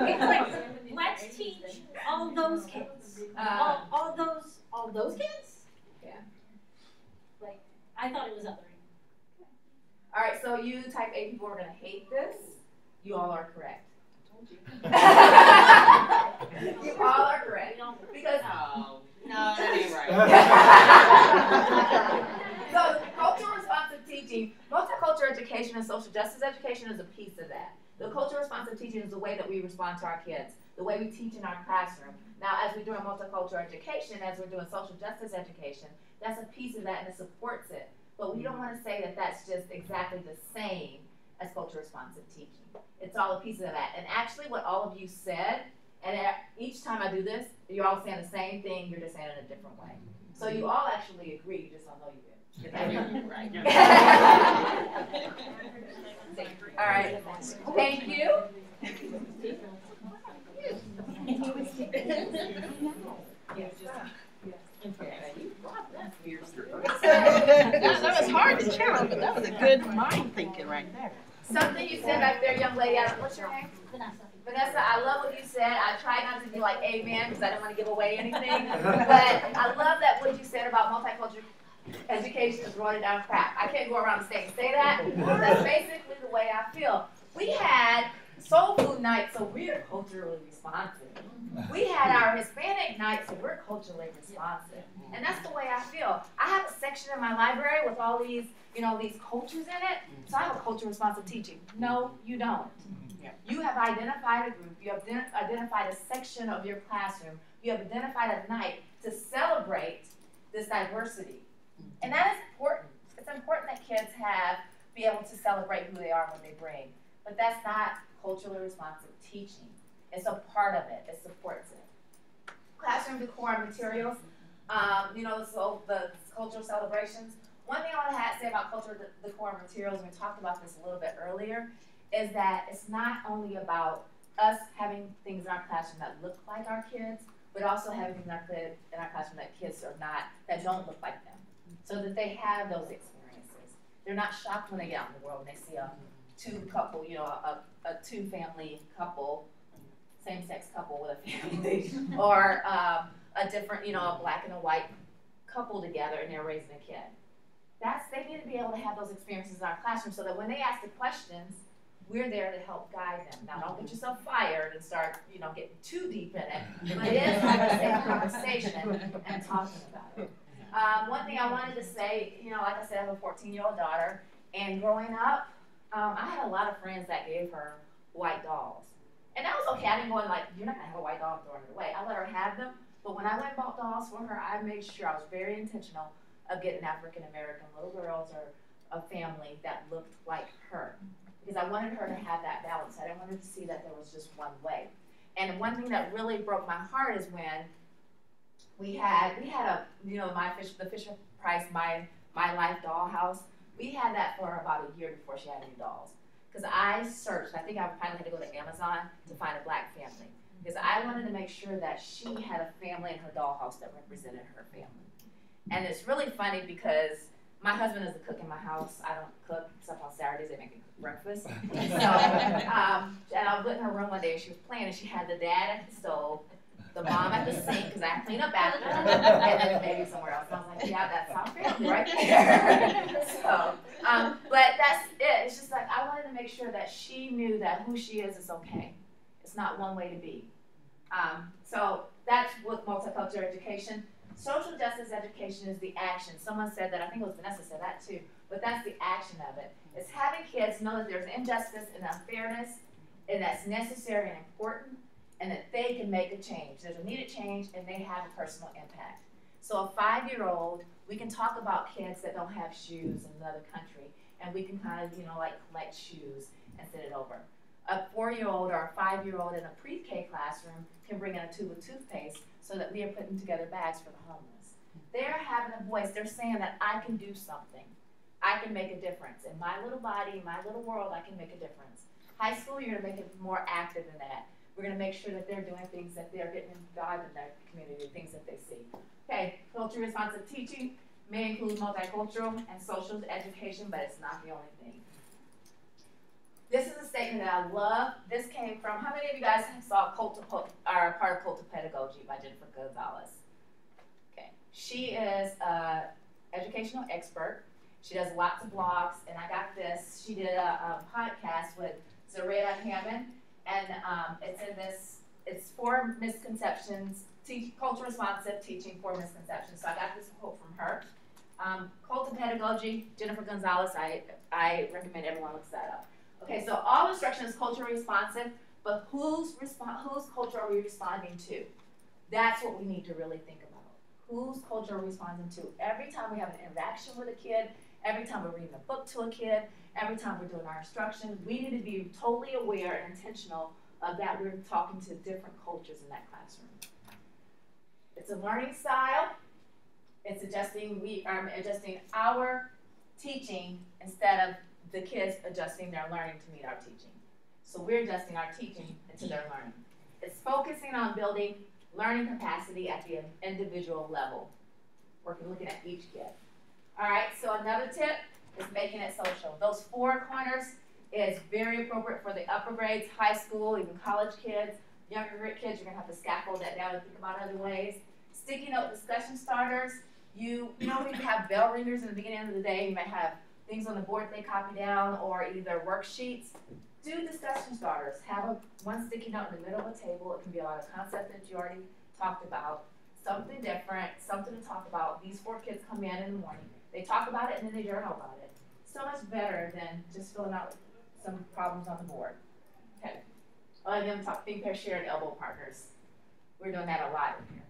It's like, let's teach all those kids, all those kids. Yeah. Like, I thought it was othering. All right, so you type A people are gonna hate this. You all are correct. I told you. You all are correct. Because no, that ain't right. So cultural responsive teaching, multicultural multicultural education and social justice education is a piece of that. The cultural responsive teaching is the way that we respond to our kids, the way we teach in our classroom. Now, as we're doing multicultural education, as we're doing social justice education, that's a piece of that and it supports it. But we don't want to say that that's just exactly the same as cultural responsive teaching. It's all a piece of that. And actually what all of you said, and each time I do this, you're all saying the same thing, you're just saying it in a different way. So you all actually agree, you just don't know you did. Right. All right. Thank you. That was hard to channel, but that was a good mind thinking right there. Something you said back there, young lady. What's your name? Vanessa, I love what you said. I try not to be like amen because I don't want to give away anything. But I love that what you said about multicultural education is running down crap. I can't go around the state and say that. That's basically the way I feel. We had soul food night, so we're culturally responsive. We had our Hispanic night, so we're culturally responsive. And that's the way I feel. I have a section in my library with all these, these cultures in it. So I have a culture responsive teaching. No, you don't. You have identified a group. You have identified a section of your classroom. You have identified a night to celebrate this diversity. And that is important. It's important that kids be able to celebrate who they are and what they bring. But that's not culturally responsive teaching. It's a part of it. It supports it. Classroom decor and materials. So the cultural celebrations. One thing I want to say about cultural decor and materials, and we talked about this a little bit earlier, is that it's not only about us having things in our classroom that look like our kids, but also having things in our classroom that don't look like them. So that they have those experiences. They're not shocked when they get out in the world and they see a two-family couple, same-sex couple with a family, or a different, a black and a white couple together and they're raising a kid. They need to be able to have those experiences in our classroom so that when they ask the questions, we're there to help guide them. Now, don't get yourself fired and start, getting too deep in it, but it is having a safe conversation and talking about it. One thing I wanted to say, like I said, I have a 14-year-old daughter, and growing up, I had a lot of friends that gave her white dolls. And that was okay. I didn't go in like, you're not going to have a white doll and throw it away. I let her have them, but when I went and bought dolls for her, I made sure I was very intentional of getting African-American little girls or a family that looked like her. Because I wanted her to have that balance. I didn't want her to see that there was just one way. And one thing that really broke my heart is when we had the Fisher Price My Life dollhouse. We had that for about a year before she had any dolls. Because I searched, I think I finally had to go to Amazon to find a black family. Because I wanted to make sure that she had a family in her dollhouse that represented her family. And it's really funny because my husband is a cook in my house. I don't cook except on Saturdays. They make me breakfast. So, and I was in her room one day and she was playing and she had the dad at the stove, the mom at the sink because I clean up after her, and then the baby somewhere else. And I was like, yeah, that's our family right there. So, but that's it. It's just like I wanted to make sure that she knew that who she is okay. It's not one way to be. So that's with multicultural education. Social justice education is the action. Someone said that, I think it was Vanessa said that too, but that's the action of it. It's having kids know that there's injustice and unfairness, and that's necessary and important, and that they can make a change. There's a needed change, and they have a personal impact. So a 5-year-old, we can talk about kids that don't have shoes in another country, and we can kind of, collect shoes and send it over. A 4-year-old or a 5-year-old in a pre-K classroom can bring in a tube of toothpaste so that we are putting together bags for the homeless. They're having a voice. They're saying that I can do something. I can make a difference. In my little body, in my little world, I can make a difference. High school, you're going to make it more active than that. We're going to make sure that they're doing things that they're getting involved in their community, things that they see. Okay, culture responsive teaching may include multicultural and social education, but it's not the only thing. This is a statement that I love. This came from, how many of you guys saw part of Cult of Pedagogy by Jennifer Gonzalez? Okay. She is an educational expert. She does lots of blogs, and I got this. She did a podcast with Zaretta Hammond, and it's 4 misconceptions, culture responsive teaching 4 misconceptions. So I got this quote from her. Cult of Pedagogy, Jennifer Gonzalez, I recommend everyone looks that up. Okay, so all instruction is culturally responsive, but whose culture are we responding to? That's what we need to really think about. Whose culture are we responding to? Every time we have an interaction with a kid, every time we're reading a book to a kid, every time we're doing our instruction, we need to be totally aware and intentional of that we're talking to different cultures in that classroom. It's a learning style. It's adjusting, we are adjusting our teaching instead of the kids adjusting their learning to meet our teaching. So we're adjusting our teaching into their learning. It's focusing on building learning capacity at the individual level. We're looking at each kid. All right, so another tip is making it social. Those 4 corners is very appropriate for the upper grades, high school, even college kids. Younger kids, you're gonna have to scaffold that down and think about other ways. Sticky note discussion starters. You know, we have bell ringers in the beginning of the day. You might have things on the board they copy down or either worksheets. Do discussion starters. Have one sticky note in the middle of the table. It can be a lot of concepts that you already talked about. Something different, something to talk about. These 4 kids come in the morning. They talk about it and then they journal about it. So much better than just filling out some problems on the board. Okay. And then think pair, share, and elbow partners. We're doing that a lot in here.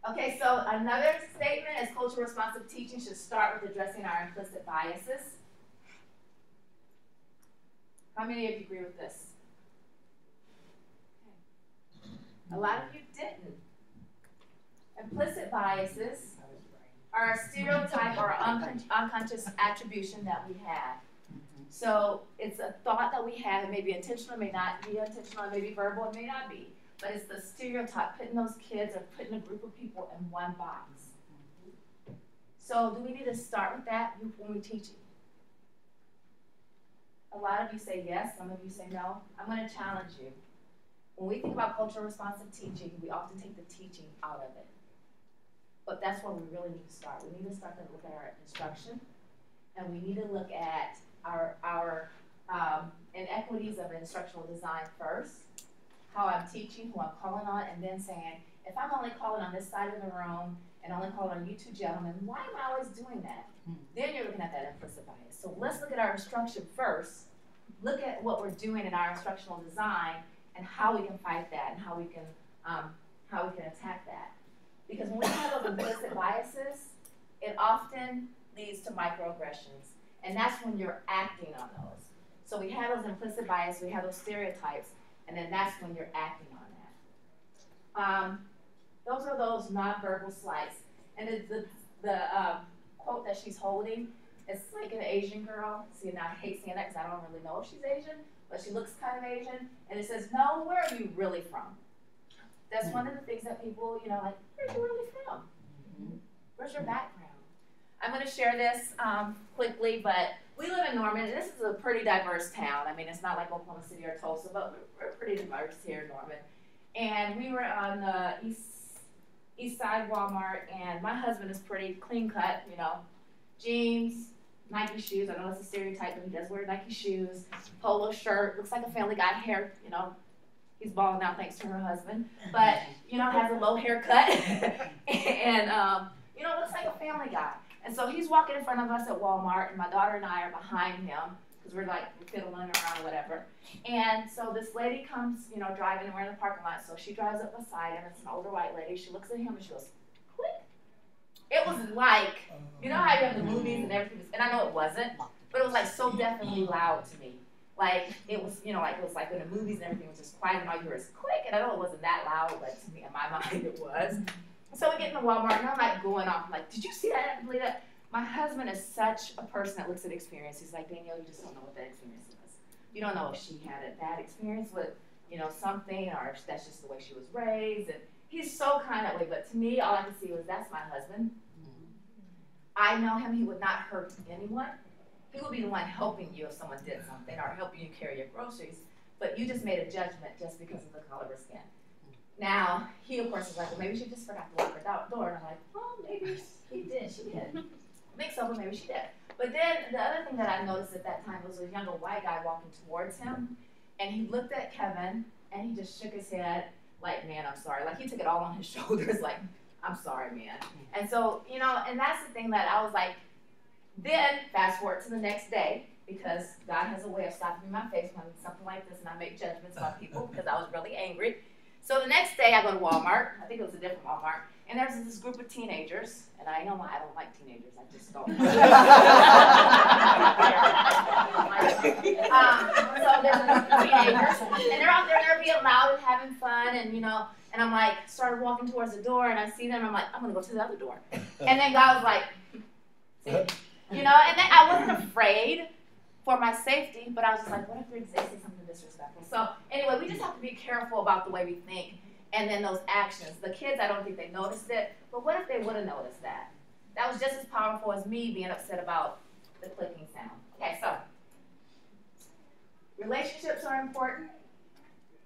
Okay, so another statement is cultural responsive teaching should start with addressing our implicit biases. How many of you agree with this? Okay. A lot of you didn't. Implicit biases are a stereotype or unconscious attribution that we have. So it's a thought that we have. It may be intentional, it may not be intentional, it may be verbal, it may not be. But it's the stereotype, putting those kids or putting a group of people in one box. So do we need to start with that when we're teaching? A lot of you say yes, some of you say no. I'm going to challenge you. When we think about cultural responsive teaching, we often take the teaching out of it. But that's where we really need to start. We need to start to look at our instruction, and we need to look at our inequities of instructional design first, how I'm teaching, who I'm calling on, and then saying, if I'm only calling on this side of the room and only calling on you 2 gentlemen, why am I always doing that? Then you're looking at that implicit bias. So let's look at our instruction first, look at what we're doing in our instructional design and how we can fight that and how we can attack that. Because when we have those implicit biases, it often leads to microaggressions. And that's when you're acting on those. So we have those implicit biases, we have those stereotypes, and then that's when you're acting on that. Those are those nonverbal slights. And the quote that she's holding, it's like an Asian girl. See, now I hate seeing that because I don't really know if she's Asian, but she looks kind of Asian. And it says, no, where are you really from? That's one of the things that people, like, where's you really from? Where's your background? I'm going to share this quickly, but we live in Norman, and this is a pretty diverse town. I mean, it's not like Oklahoma City or Tulsa, but we're pretty diverse here in Norman. And we were on the east side Walmart, and my husband is pretty clean cut, jeans, Nike shoes. I know it's a stereotype, but he does wear Nike shoes, polo shirt, looks like a Family Guy hair, He's bald now thanks to her husband, but, has a low haircut, and, looks like a Family Guy. And so he's walking in front of us at Walmart, and my daughter and I are behind him, because we're fiddling around or whatever. And so this lady comes, driving, and we're in the parking lot, so she drives up beside him. It's an older white lady. She looks at him, and she goes, click. It was like, how you have the movies and everything, and I know it wasn't, but it was so definitely loud to me. It was, it was like in the movies and everything was just quiet, and all you hear is click, and I know it wasn't that loud, but to me, in my mind, it was. So we get in the Walmart, and I'm going off, I'm like, did you see that? I didn't believe that. My husband is such a person that looks at experience. He's like, Danielle, you just don't know what that experience is. You don't know if she had a bad experience with, something, or if that's just the way she was raised. And he's so kind that way, but to me, all I could see was, that's my husband. I know him, he would not hurt anyone. He would be the one helping you if someone did something, or helping you carry your groceries, but you just made a judgment just because of the color of her skin. Now, he, of course, is like, well, maybe she just forgot to lock her door. And I'm like, well, maybe she did. She did. I think so, but maybe she did. But then the other thing that I noticed at that time was a younger white guy walking towards him. And he looked at Kevin, and he just shook his head like, man, I'm sorry. Like, he took it all on his shoulders. Like, I'm sorry, man. And so, you know, and that's the thing that I was like, then fast forward to the next day, because God has a way of slapping me in my face when something like this, and I make judgments about people because I was really angry. So the next day I go to Walmart. I think it was a different Walmart. And there's this group of teenagers, and I know I don't like teenagers. I just don't. So there's a group of teenagers, and they're out there, and they're being loud and having fun, and you know, and I'm like, started walking towards the door, and I see them, I'm like, I'm gonna go to the other door. And then God was like, you know, and then I wasn't afraid for my safety, but I was just like, what if they say something disrespectful? So anyway, we just have to be careful about the way we think. And then those actions. The kids, I don't think they noticed it, but what if they would have noticed that? That was just as powerful as me being upset about the clicking sound. Okay, so relationships are important.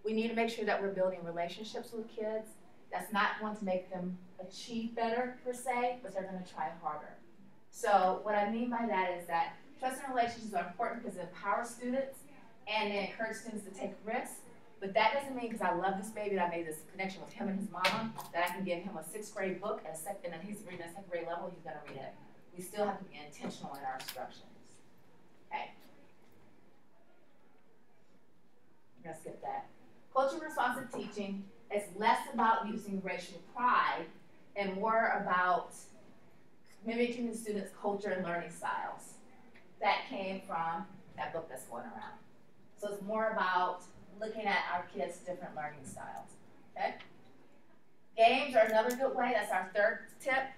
We need to make sure that we're building relationships with kids. That's not going to make them achieve better, per se, but they're going to try harder. So what I mean by that is that trust and relationships are important because they empower students and they encourage students to take risks. But that doesn't mean because I love this baby that I made this connection with him and his mama that I can give him a 6th grade book and then he's reading at 2nd grade level, he's going to read it. We still have to be intentional in our instructions. Okay. I'm going to skip that. Culturally responsive teaching is less about using racial pride and more about mimicking the students' culture and learning styles. That came from that book that's going around. So it's more about looking at our kids' different learning styles, okay? Games are another good way. That's our 3rd tip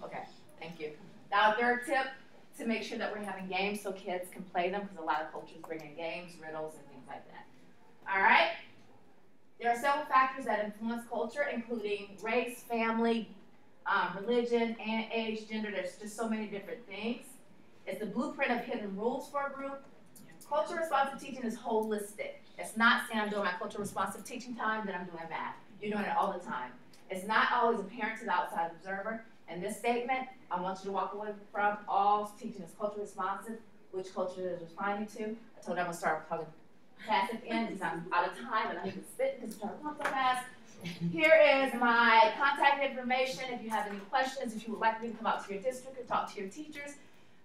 okay, thank you. Our 3rd tip to make sure that we're having games so kids can play them because a lot of cultures bring in games, riddles, and things like that. All right? There are several factors that influence culture, including race, family, religion, and age, gender. There's just so many different things. It's the blueprint of hidden rules for a group. Culture responsive teaching is holistic. It's not saying I'm doing my culture responsive teaching time, then I'm doing math. You're doing it all the time. It's not always apparent to the outside observer. And this statement, I want you to walk away from all teaching is culture responsive, which culture is responding to. I told you I'm going to start talking fast at the end because I'm out of time and I need to spit because I'm talking so fast. Here is my contact information. If you have any questions, if you would like me to come out to your district or talk to your teachers,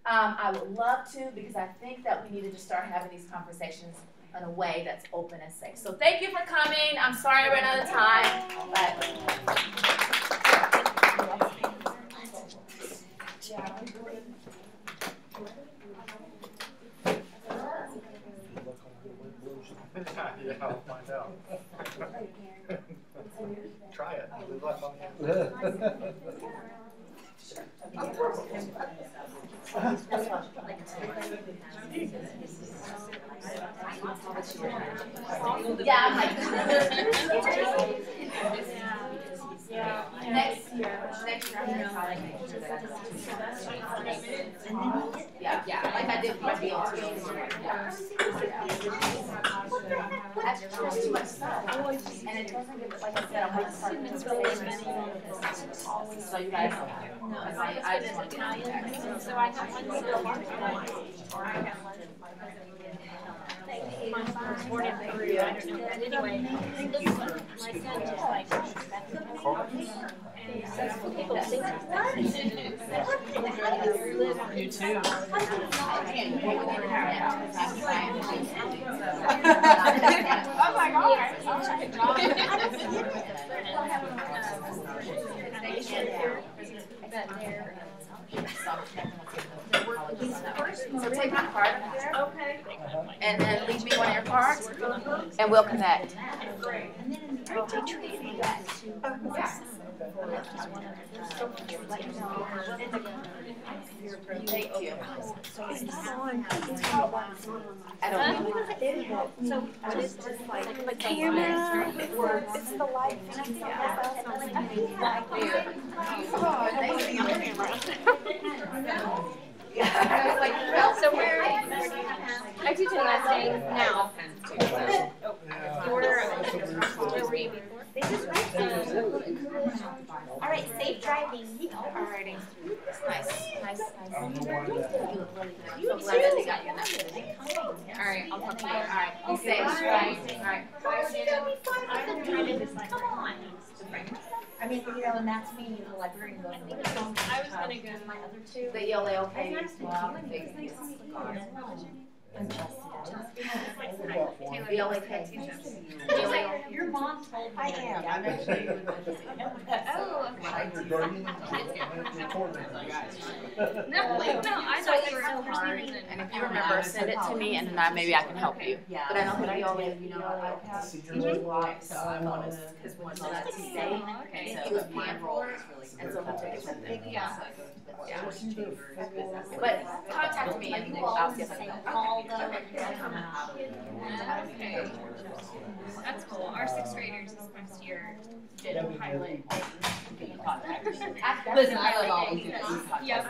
I would love to because I think that we need to just start having these conversations in a way that's open and safe. So thank you for coming. I'm sorry I ran out of time. Yeah, I'll find out. Try it. Good luck on that. Yeah, I'm like, next year, I'm going to try to make sure that yeah, like I did for my BLT. That's just too much stuff. And it doesn't get, like I said, I'm going to start so you guys know. I just want to So I have one born in Peru. I don't know. Anyway, my son just like people think You too. Oh my God. So take my card up there. Okay. And then leave me one of your cards, and we'll connect. Thank you. I don't know. So it's just like The camera, it's the light. so where I teach in last day now. Where were you before? All right, safe driving. Alrighty. Nice. I don't know why that. You look really good. I'm so glad that they got you in that position. Alright, I'll talk to you. Alright, be safe. Alright. Come on. I I mean, you know, and that's me, the librarian goes. I was gonna go to my other two. The ELA okay. Nice to meet you. I'm Chelsea. ELA okay. Your mom told me. I am. I'm actually. Oh, okay. No, I thought you were so hard. And if you remember, send it to me, and then maybe I can help you. Yeah. But I know that ELA, you know, So I wanted to. because when that's state, okay. he was payroll, and so he took it with him. Yeah. Yeah. But contact me and I'll see if I can help. Okay. That's cool. Our sixth graders this past year did a pilot. Listen, I love all these guys. Yeah.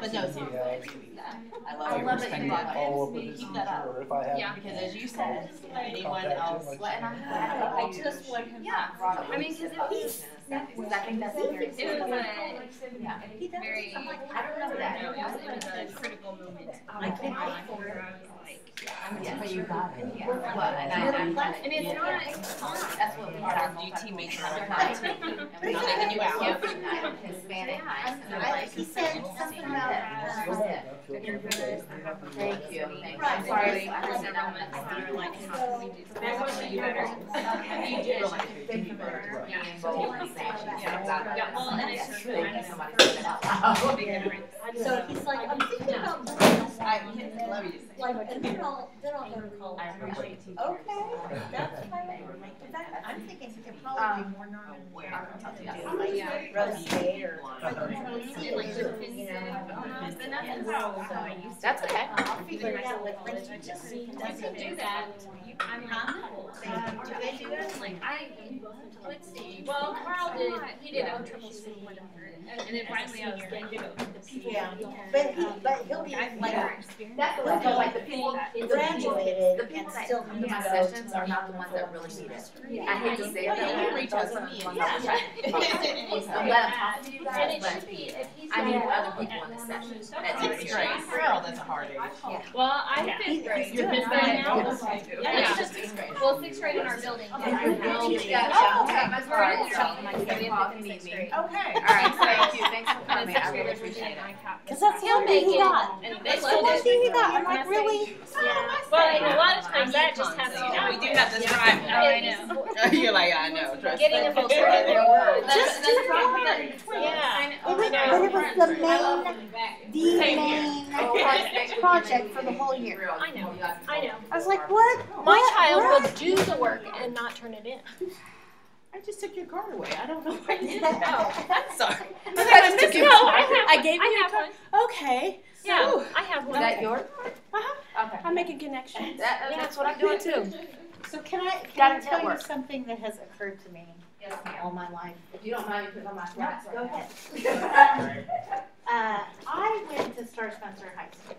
But no, seriously, I do need that. I love that you Follow up with his Keep that teacher, up. or if I have. Yeah. Because as you said, anyone else. And I'm I just want him. Yeah. I mean, because because I think that's very it was a very, I don't know that. it was a critical moment. I can't where I was like, But you got it. Yeah. And it's not, that's what our new teammates have done too. And we're taking you out. Hispanic nights. He said something about, Thank you. I'm sorry. So he's like, I'm thinking about Love you. like, and then I'll go to college. I appreciate you. Okay, that's fine. I'm thinking he could probably be more non-aware. Yeah. Rose State or. And like defensive, but that's how I used to. That's okay. I'll figure it out, like, you just. You can do that. I'm not. Do they do that? Like let's see. Well, Carl did. He did O triple C, and then finally I was like, Yeah, but he'll be like, That's the way, like the people, graduated the people and that still come to my sessions are not the ones that really need it. I hate to say it, Yeah, you but reach out to me. I'm glad I'm talking to you and guys, it but should be if he's. I need other people in the session. That's great. Girl, that's a hard age. Well, I'm fifth grade. You're fifth grade now? Yeah, it's just sixth grade. Well, sixth grade in our building. Yeah, okay, that's all right. Okay. All right, thank you, thanks for coming, I really appreciate it. cause that's the one thing he got. And That's the one thing he got, I'm like, really? Yeah. Well, and a lot of times that just has to We do have this rival. I know. You're like, I know, trust me. Getting them both right their words. Just Yeah. But it was the main project for the whole year. I know. I was like, what? My What? child What? will do the work and not turn it in. I just took your card away. I don't know why you did Oh, that. I'm sorry. I just know. I gave you I have one. Okay. Yeah, I have one. Is that yours? Okay. I'm making connections. That's what I'm doing too. So can I Gotta tell you network. something that has occurred to me all my life? If you don't mind, because I'm not. No, go ahead. I went to Star Spencer High School.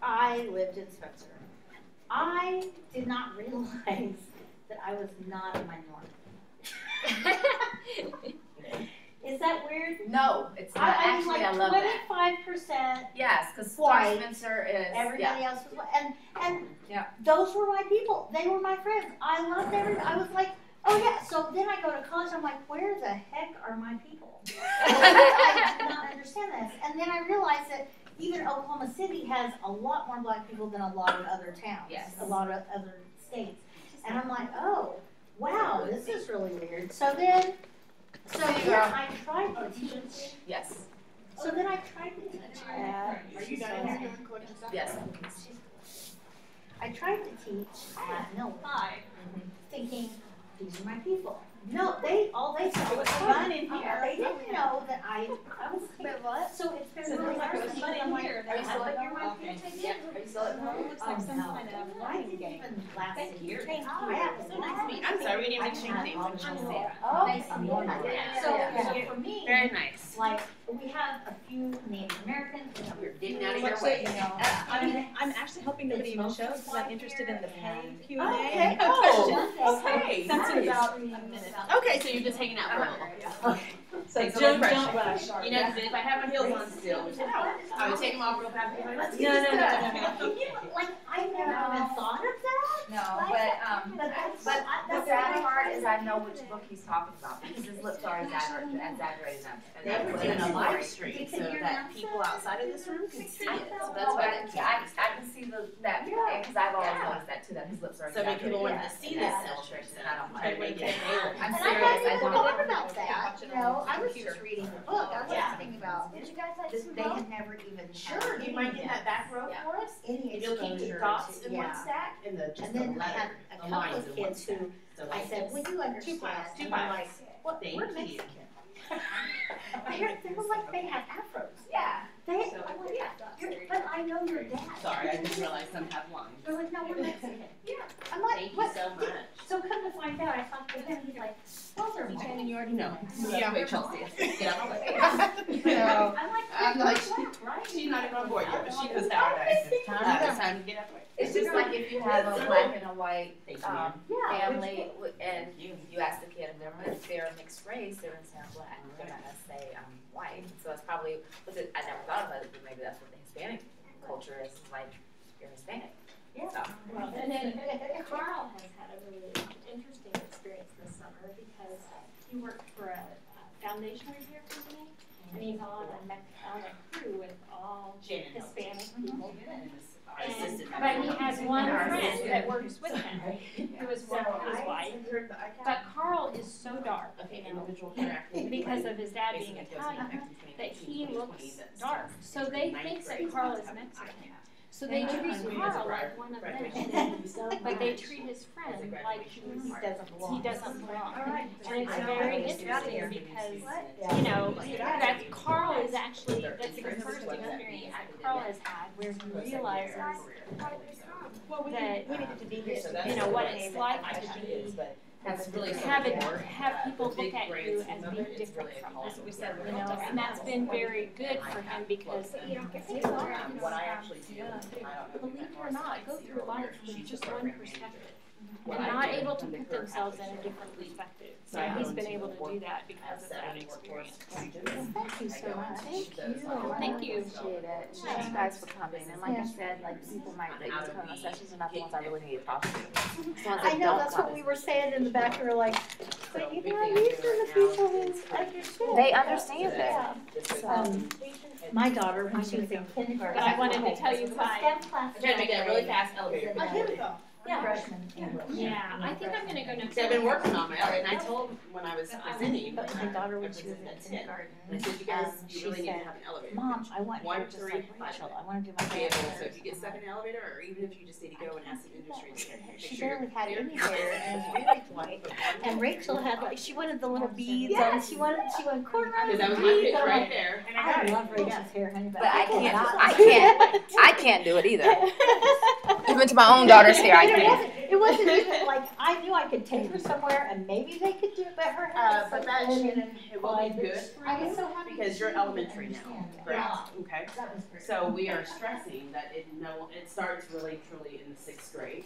I lived in Spencer. I did not realize that I was not a minority. Is that weird? No, it's not. Actually, I love that. 25%. Yes, because Star White. Spencer is, Everybody else was, and Yeah. those were my people. They were my friends. I loved everybody. I was like, oh yeah. So then I go to college. I'm like, where the heck are my people? I did not understand this. And then I realized that even Oklahoma City has a lot more black people than a lot of other towns. Yes. A lot of other states. And I'm like, oh, wow, this is really weird. So then I tried to teach. Yes. So then I tried to teach at. Are you done? Yes. I tried to teach at Mill High, thinking these are my people. No, they saw was fun in here. They didn't know that I was. But what? So it's been really hard to I'm like, Are you still at home? Okay. Yeah. Are you still at home? Looks like some kind of I didn't even last a year. Thank you. So nice to meet you. I'm sorry, we didn't exchange names. Oh, nice to meet you. So for me, Very nice. like we have a few Native Americans. We're getting out of But your way. I'm actually hoping nobody even shows because I'm interested in the pay Q&A. Okay. Questions. Okay. That's in about a minute. Okay, so you're just hanging out for a little. So Take some don't pressure. rush. You know, 'cause if I have my heels on still, I would take them off real fast. Let's No. get this done. Like I never even thought of that. the sad part is I know which book he's talking about because his lips are exaggerated enough. And They were doing a live stream so that people outside of this room could see it. So that's why I can see that because I've always noticed that too, that his lips are so many exaggerated. people wanted to see this illustration, and I don't like it. I'm And I serious. hadn't I even don't. thought about that, you know, I was just reading the book, I wasn't thinking about, did you guys like this, they had never even had Sure, you might get that back row for us. any If you'll keep the exposure dots to- in one stack and the just And the then I had letter, a the couple lines of in one kids stack. who, So I like said, this. well, you understand, Two and piles. they're like, what, Thank we're you. Mexican. They were like, they have afros. Yeah. They, I'm like, but I know your dad. Sorry, I just realized some have lines. They're like, no, we're Mexican. Yeah. I'm like, Thank you what? so much. So come to find out, I talked to him, he's like, those are mine. And you already know. Yeah, wait, Chelsea. Get out of the way. No. I'm like, right? she's not even on board yet, but she knows how it is. It's time to get up. It's just like if you have a black and a white Yeah, family and you ask the kid if they're a mixed race, they're gonna say I'm black, they're gonna say I'm white. So that's probably, I never thought about it, but maybe that's what the Hispanic culture is, like, you're Hispanic. Yeah. So. Well, and then Carl has had a really interesting experience this summer because he worked for a foundation repair company, and he's on a crew with all Hispanic people. But he has one friend that works with him, who is his wife. But Carl is so dark, because of his dad being Italian, that he looks dark. So they think that Carl is Mexican. So they treat Carl like one of them, but they treat his friend like he doesn't belong. And it's very interesting because, you know, that Carl is actually, that's the first experience that Carl has had where he realizes that, you know, what it's like to be, have people look at you as being different from them, you know, and that's been very good for him because, you know, What I actually do, believe it or not, go through life with just one perspective and not able to put themselves in a different perspective. So he's been able to do that because of that experience. Thank you so much. Thank you. Appreciate it. Thank you guys for coming. And like I said, like people might think these kind of sessions are not the ones I really need to talk to. I know, that's what we were saying in the back, we were like, but you know, these are the people who understand. They understand it. My daughter, when she was in kindergarten. But I wanted to tell you my. STEM class. I'm trying to make that really fast elevator. Oh, here we go. Yeah. Freshman English. Yeah, I think I'm gonna go next. I've been working on my elevator, and I told when I was presenting, But my daughter, when she was in kindergarten, I said, you guys, you she really need to said, have an elevator. Mom, I want One, her just three, like five. Rachel, I wanna do my Be able, hair. so if you get stuck in an elevator, or even if you just need to go and ask the industry. She barely had any hair and was very white. And Rachel had like, she wanted the little beads on, she wanted cornrows. Because that was my beads. picture I'm right like, there. I love Rachel's hair, honey, But I can't do it either. Even to my own daughter's hair, I can't. It wasn't even like, I knew I could take her somewhere and maybe they could do it, but her hair was But so that, thin. Shannon, it will be good for I was you, so happy because you're elementary now, correct? Yeah. Okay. That was great. So we are stressing that it starts really truly in the 6th grade,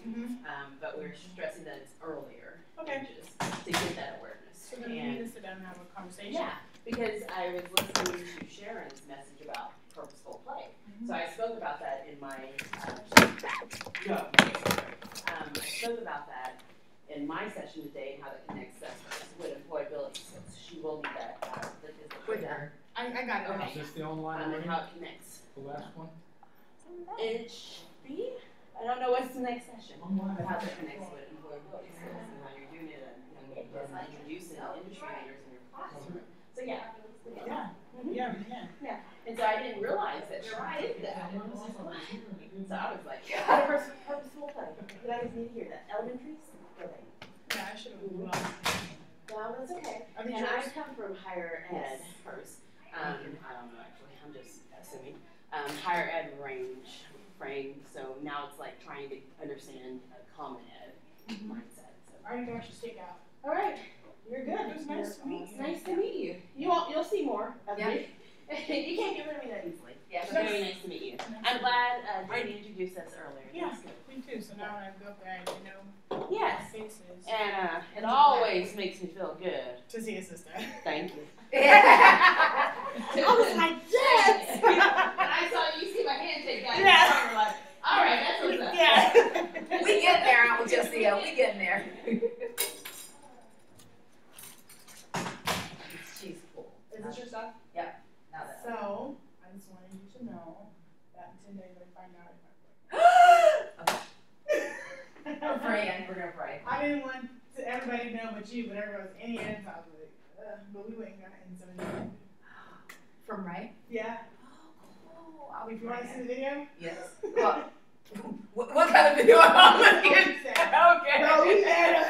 but we're stressing that it's earlier. Ages to get that awareness. So then we need to sit down and have a conversation. Yeah, because I was listening to Sharon's message about purposeful play. So I spoke about that in my, I spoke about that in my session today and how that connects us with employability. So she will need that, that is the quicker. I got it. Okay. Is this the online And how it connects. The last one? It should be. I don't know what's the next session, but how that connects with employability skills and how you're doing it and introducing industry leaders in your classroom. So yeah. Yeah. And so I didn't realize that Sharon did that. So I was like, purposeful play. You guys need to hear that. Elementaries? Yeah, I should have moved on. No, that's okay. And I come from higher ed first. I don't know actually, I'm just assuming. Higher ed frame, so now it's like trying to understand a common ed mindset. So. All right, you guys should stick out. All right, you're good. It was nice to meet you. Nice to meet you. You'll see more of me. You can't get rid of me that easily. Yeah, it's very nice to meet you. I'm glad Danny introduced us earlier. Yeah, me too. So now when I go back, you know, yes. faces. And it always makes me feel good. To see a sister. Thank you. I was like, yes! When I saw you see my handshake, guys, Yeah. you were like, all right, that's what's up. Yeah. We get there, aren't we, just 10 days, I find out if We're praying. We're gonna pray. I didn't want everybody to know but you, but everybody was any ends. I was like, but we went and got it in 7 days. From right? Yeah. Oh, I'll be You want to see praying. the video? Yes. What kind of video am I looking at? Okay. No, we had us.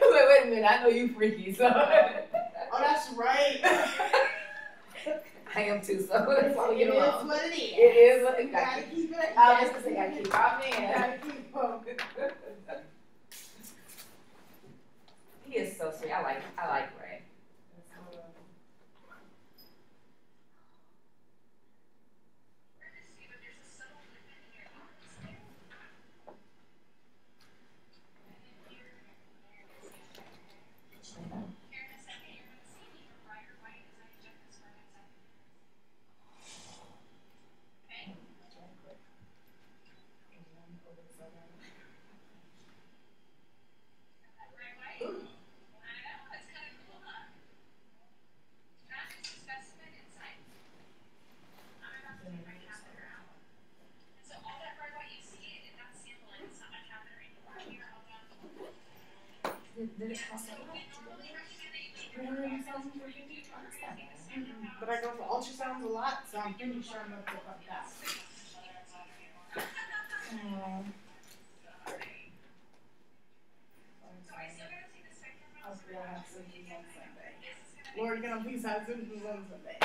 Wait a minute. I know you freaky, so. Oh, that's right. I am too, so that's why we It get is along. what it is. It is what it You gotta keep it. I was just gonna say, gotta keep our man. Gotta keep him. He is so sweet. I like Ray. Did it cost a lot? But I go for ultrasounds a lot, so I'm pretty sure I'm gonna fuck that. Lord, you're gonna please have symptoms on Sunday.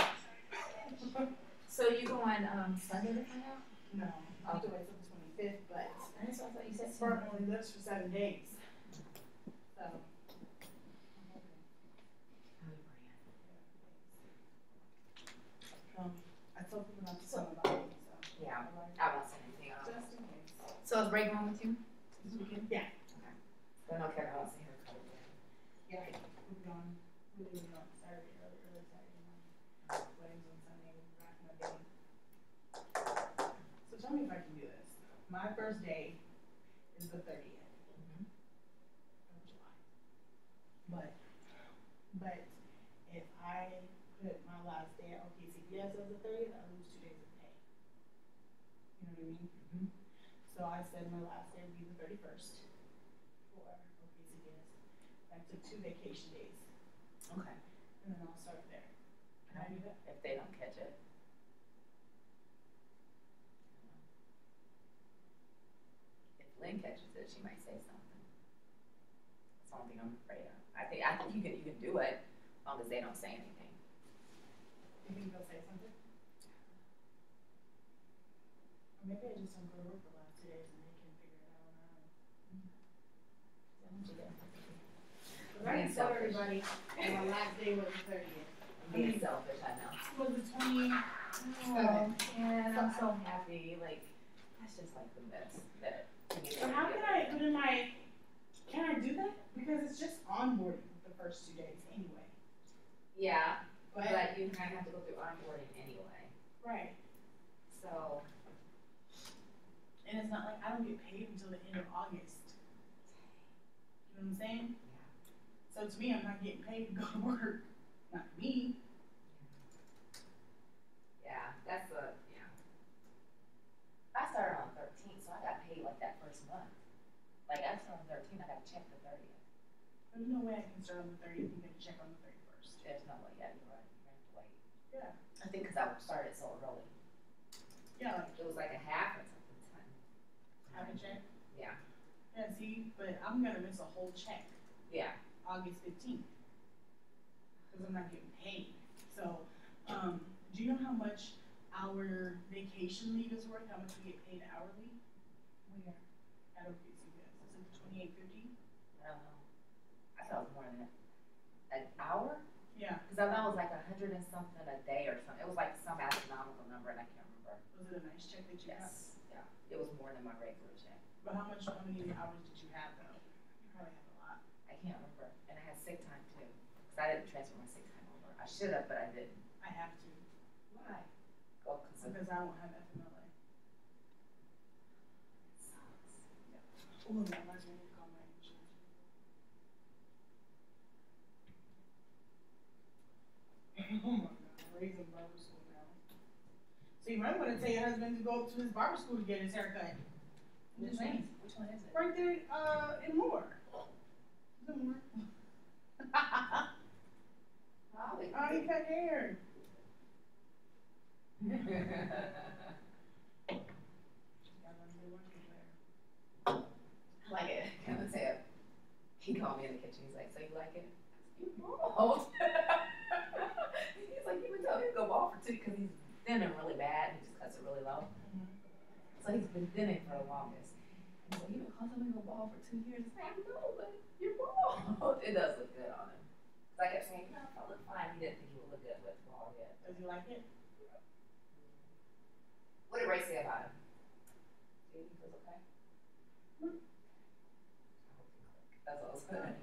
So you going Sunday to find out? No, I'll do it till the 25th, but That's what I thought you said. Spark only lives for 7 days. So. I told people not to tell about it, so. Yeah, I won't say anything else. Just in case. So is Ray going with you this weekend? Yeah. Okay. Then okay, I won't see her couple days. Yeah, we're going, we're leaving on Saturday, early Saturday morning. Weddings on Sunday, we'll be back in the day. So tell me if I can do this. My first day is the 30th of July. But if I put my last day at OKCPS as the 30th, I lose 2 days of pay. You know what I mean? So I said my last day would be the 31st for OKCPS. I took 2 vacation days. Okay. And then I'll start there. Can I do that? If they don't catch it. If Lynn catches it, she might say something. That's the only thing I'm afraid of. I think you can do it as long as they don't say anything. You think they'll say something? Or maybe I just don't go to work the last 2 days and they can figure it out on their own. But I can tell everybody and my last day was the 30th. Being selfish, I know. Was the 20th? Yeah, I'm so happy. Like, that's just like the best. So how can I put in my, can I do that? Because it's just onboarding the first 2 days anyway. Yeah, But you kind of have to go through onboarding anyway. right. So, And it's not like I don't get paid until the end of August. You know what I'm saying? yeah. So to me, I'm not getting paid to go to work. Not me. Yeah, that's yeah. I started on 13th, so I got paid like that first month. Like, I started on 13th, I got a check the 30th. There's no way I can start on the 30th and get a check on the 31st. There's no way, yeah, you're right. You have to wait. Yeah. I think because I started so early. Yeah, like It was like a half or something. have a check. Yeah. Yeah, see, but I'm gonna miss a whole check Yeah. August 15th. Because I'm not getting paid. So, do you know how much our vacation leave is worth? How much we get paid hourly? Where? At OKCPS. Is it $28.50? I don't know. I thought it was more than that. An hour? Yeah. Because I know it was like 100 and something a day or something. It was like some astronomical number and I can't remember. Was it a nice check that you got? Yes. Yeah. It was more than my regular check. But how many hours did you have though? You probably had a lot. I can't remember. And I had sick time too. Because I didn't transfer my sick time over. I should have, but I didn't. I have to. Why? Oh, Because I won't have FMLA. sucks. Yeah. Oh, that reminds me to call my insurance. Oh my god, I'm raising Barbara school now. So you might want to tell your husband to go up to his barber school to get his hair cut. Which one? Which one is it? Right there, in Moore. Is it Moore? Oh, he cut hair. Like it. Can I say it? He called me in the kitchen. He's like, "So you like it?" You bald. He's like, "You would tell me to go bald for 2 because he's thinning really bad. He just cuts it really low." So he's been thinning for the longest. He's like, "You been calling me to go bald for 2 years?" It's like, "I know, but you're bald." It does look good on him. So I kept saying, "No, I look fine." He didn't think he would look good with bald yet. Does he like it? What did Ray say about him? Do you think he feels okay? That's all I was good.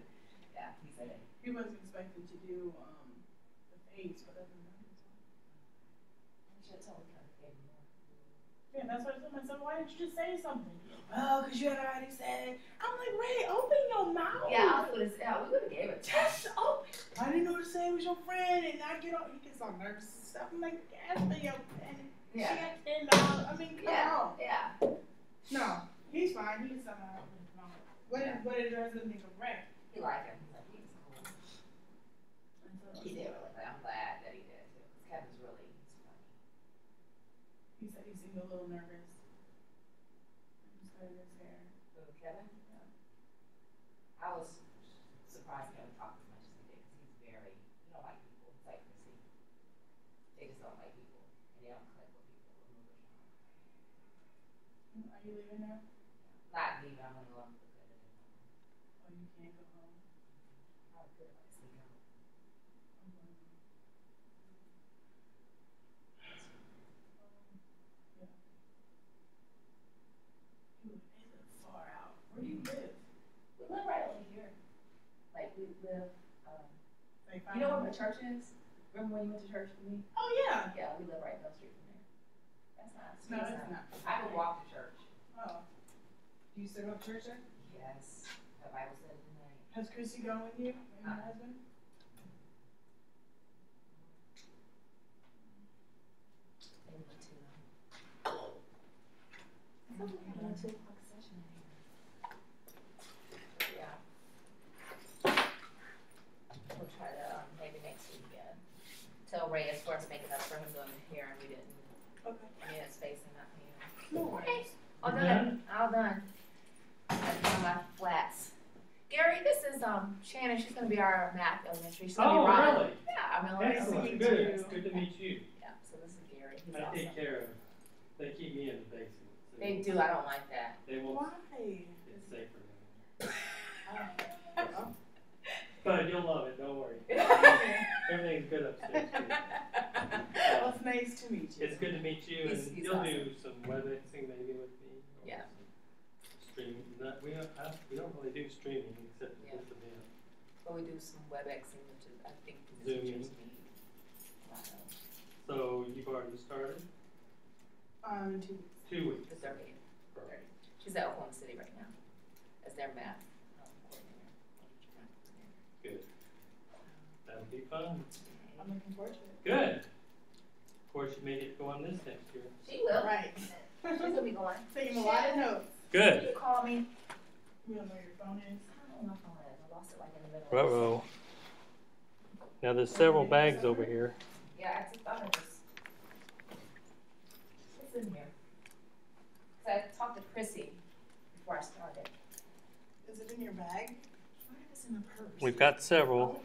Yeah, he said it. He wasn't expected to do the face, but other than that, it's fine. You should have told him to give more. Yeah, that's what I told myself. Why didn't you just say something? Oh, because you had already said. I'm like, Ray, open your mouth. Yeah, we would have gave it. Just open. I didn't know what to say. It was your friend, and I get all. He gets all nervous and stuff. I'm like, ask for your friend. Yeah. She got $10. I mean, come on. Yeah. No, he's fine. He can somehow. What did your husband think of Ray? He liked him. He's like, he's cool. He did really like. I'm glad that he did too. Because Kevin's really funny. He said he seemed a little nervous. He cutting his hair. Little Kevin? Yeah. I was surprised Kevin talked as much as he did because he's very, you don't like people. It's like Chrissy. They just don't like people. And they don't click with people. Are you leaving now? Not leaving. I'm going to go on. Oh, you can't go home. I could have sneak out. Yeah. You live far out. Where do you live? We live right over here. Like we live. Like you know where the church is? Remember when you went to church with me? Oh yeah. Yeah, we live right down the street from there. That's nice. No, it's not. I would walk to church. Oh. Do you still go to church there? Yes. The Bible said tonight. Has Chrissy gone with you and your husband? They went to. I thought we had a 2 o'clock session in here. Yeah. We'll try to maybe next weekend. Tell Ray as far as making up for him doing the hair and we didn't. Okay. I mean, it's facing not me. No worries. All done. All done. That's one of my flats. Gary, this is Shannon. She's gonna be our math elementary. She's gonna be Ron. Really? Yeah, I'm gonna Excellent. Good. It's good to meet you. Yeah, so this is Gary. He's I awesome. take care of. They keep me in the basement. So They do. I don't like that. They won't. Why? It's safer now. But you'll love it. Don't worry. Everything's good upstairs too. Well, it's nice to meet you. It's good to meet you, He's and you'll awesome. do some WebExing maybe with me. Yeah. Streaming. We don't really do streaming except for Yeah. this event. But we do some WebExing, which is, I think, the Zooming. teachers need. So you've already started? 2 weeks. 2 weeks. The 30th. She's at Oklahoma City right now as their math coordinator. Good. That'll be fun. I'm looking forward to it. Good. Of course, you may get to go on this next year. She will. Right. She's gonna be going. Taking a lot of notes. Good. You call me. You don't know where your phone is? I don't know my phone is. I lost it like in the middle. Uh-oh. Now there's several bags over here. Yeah, I just thought it was. It's in here. So I talked to Chrissy before I started. Is it in your bag? Why is this in my purse? We've got several.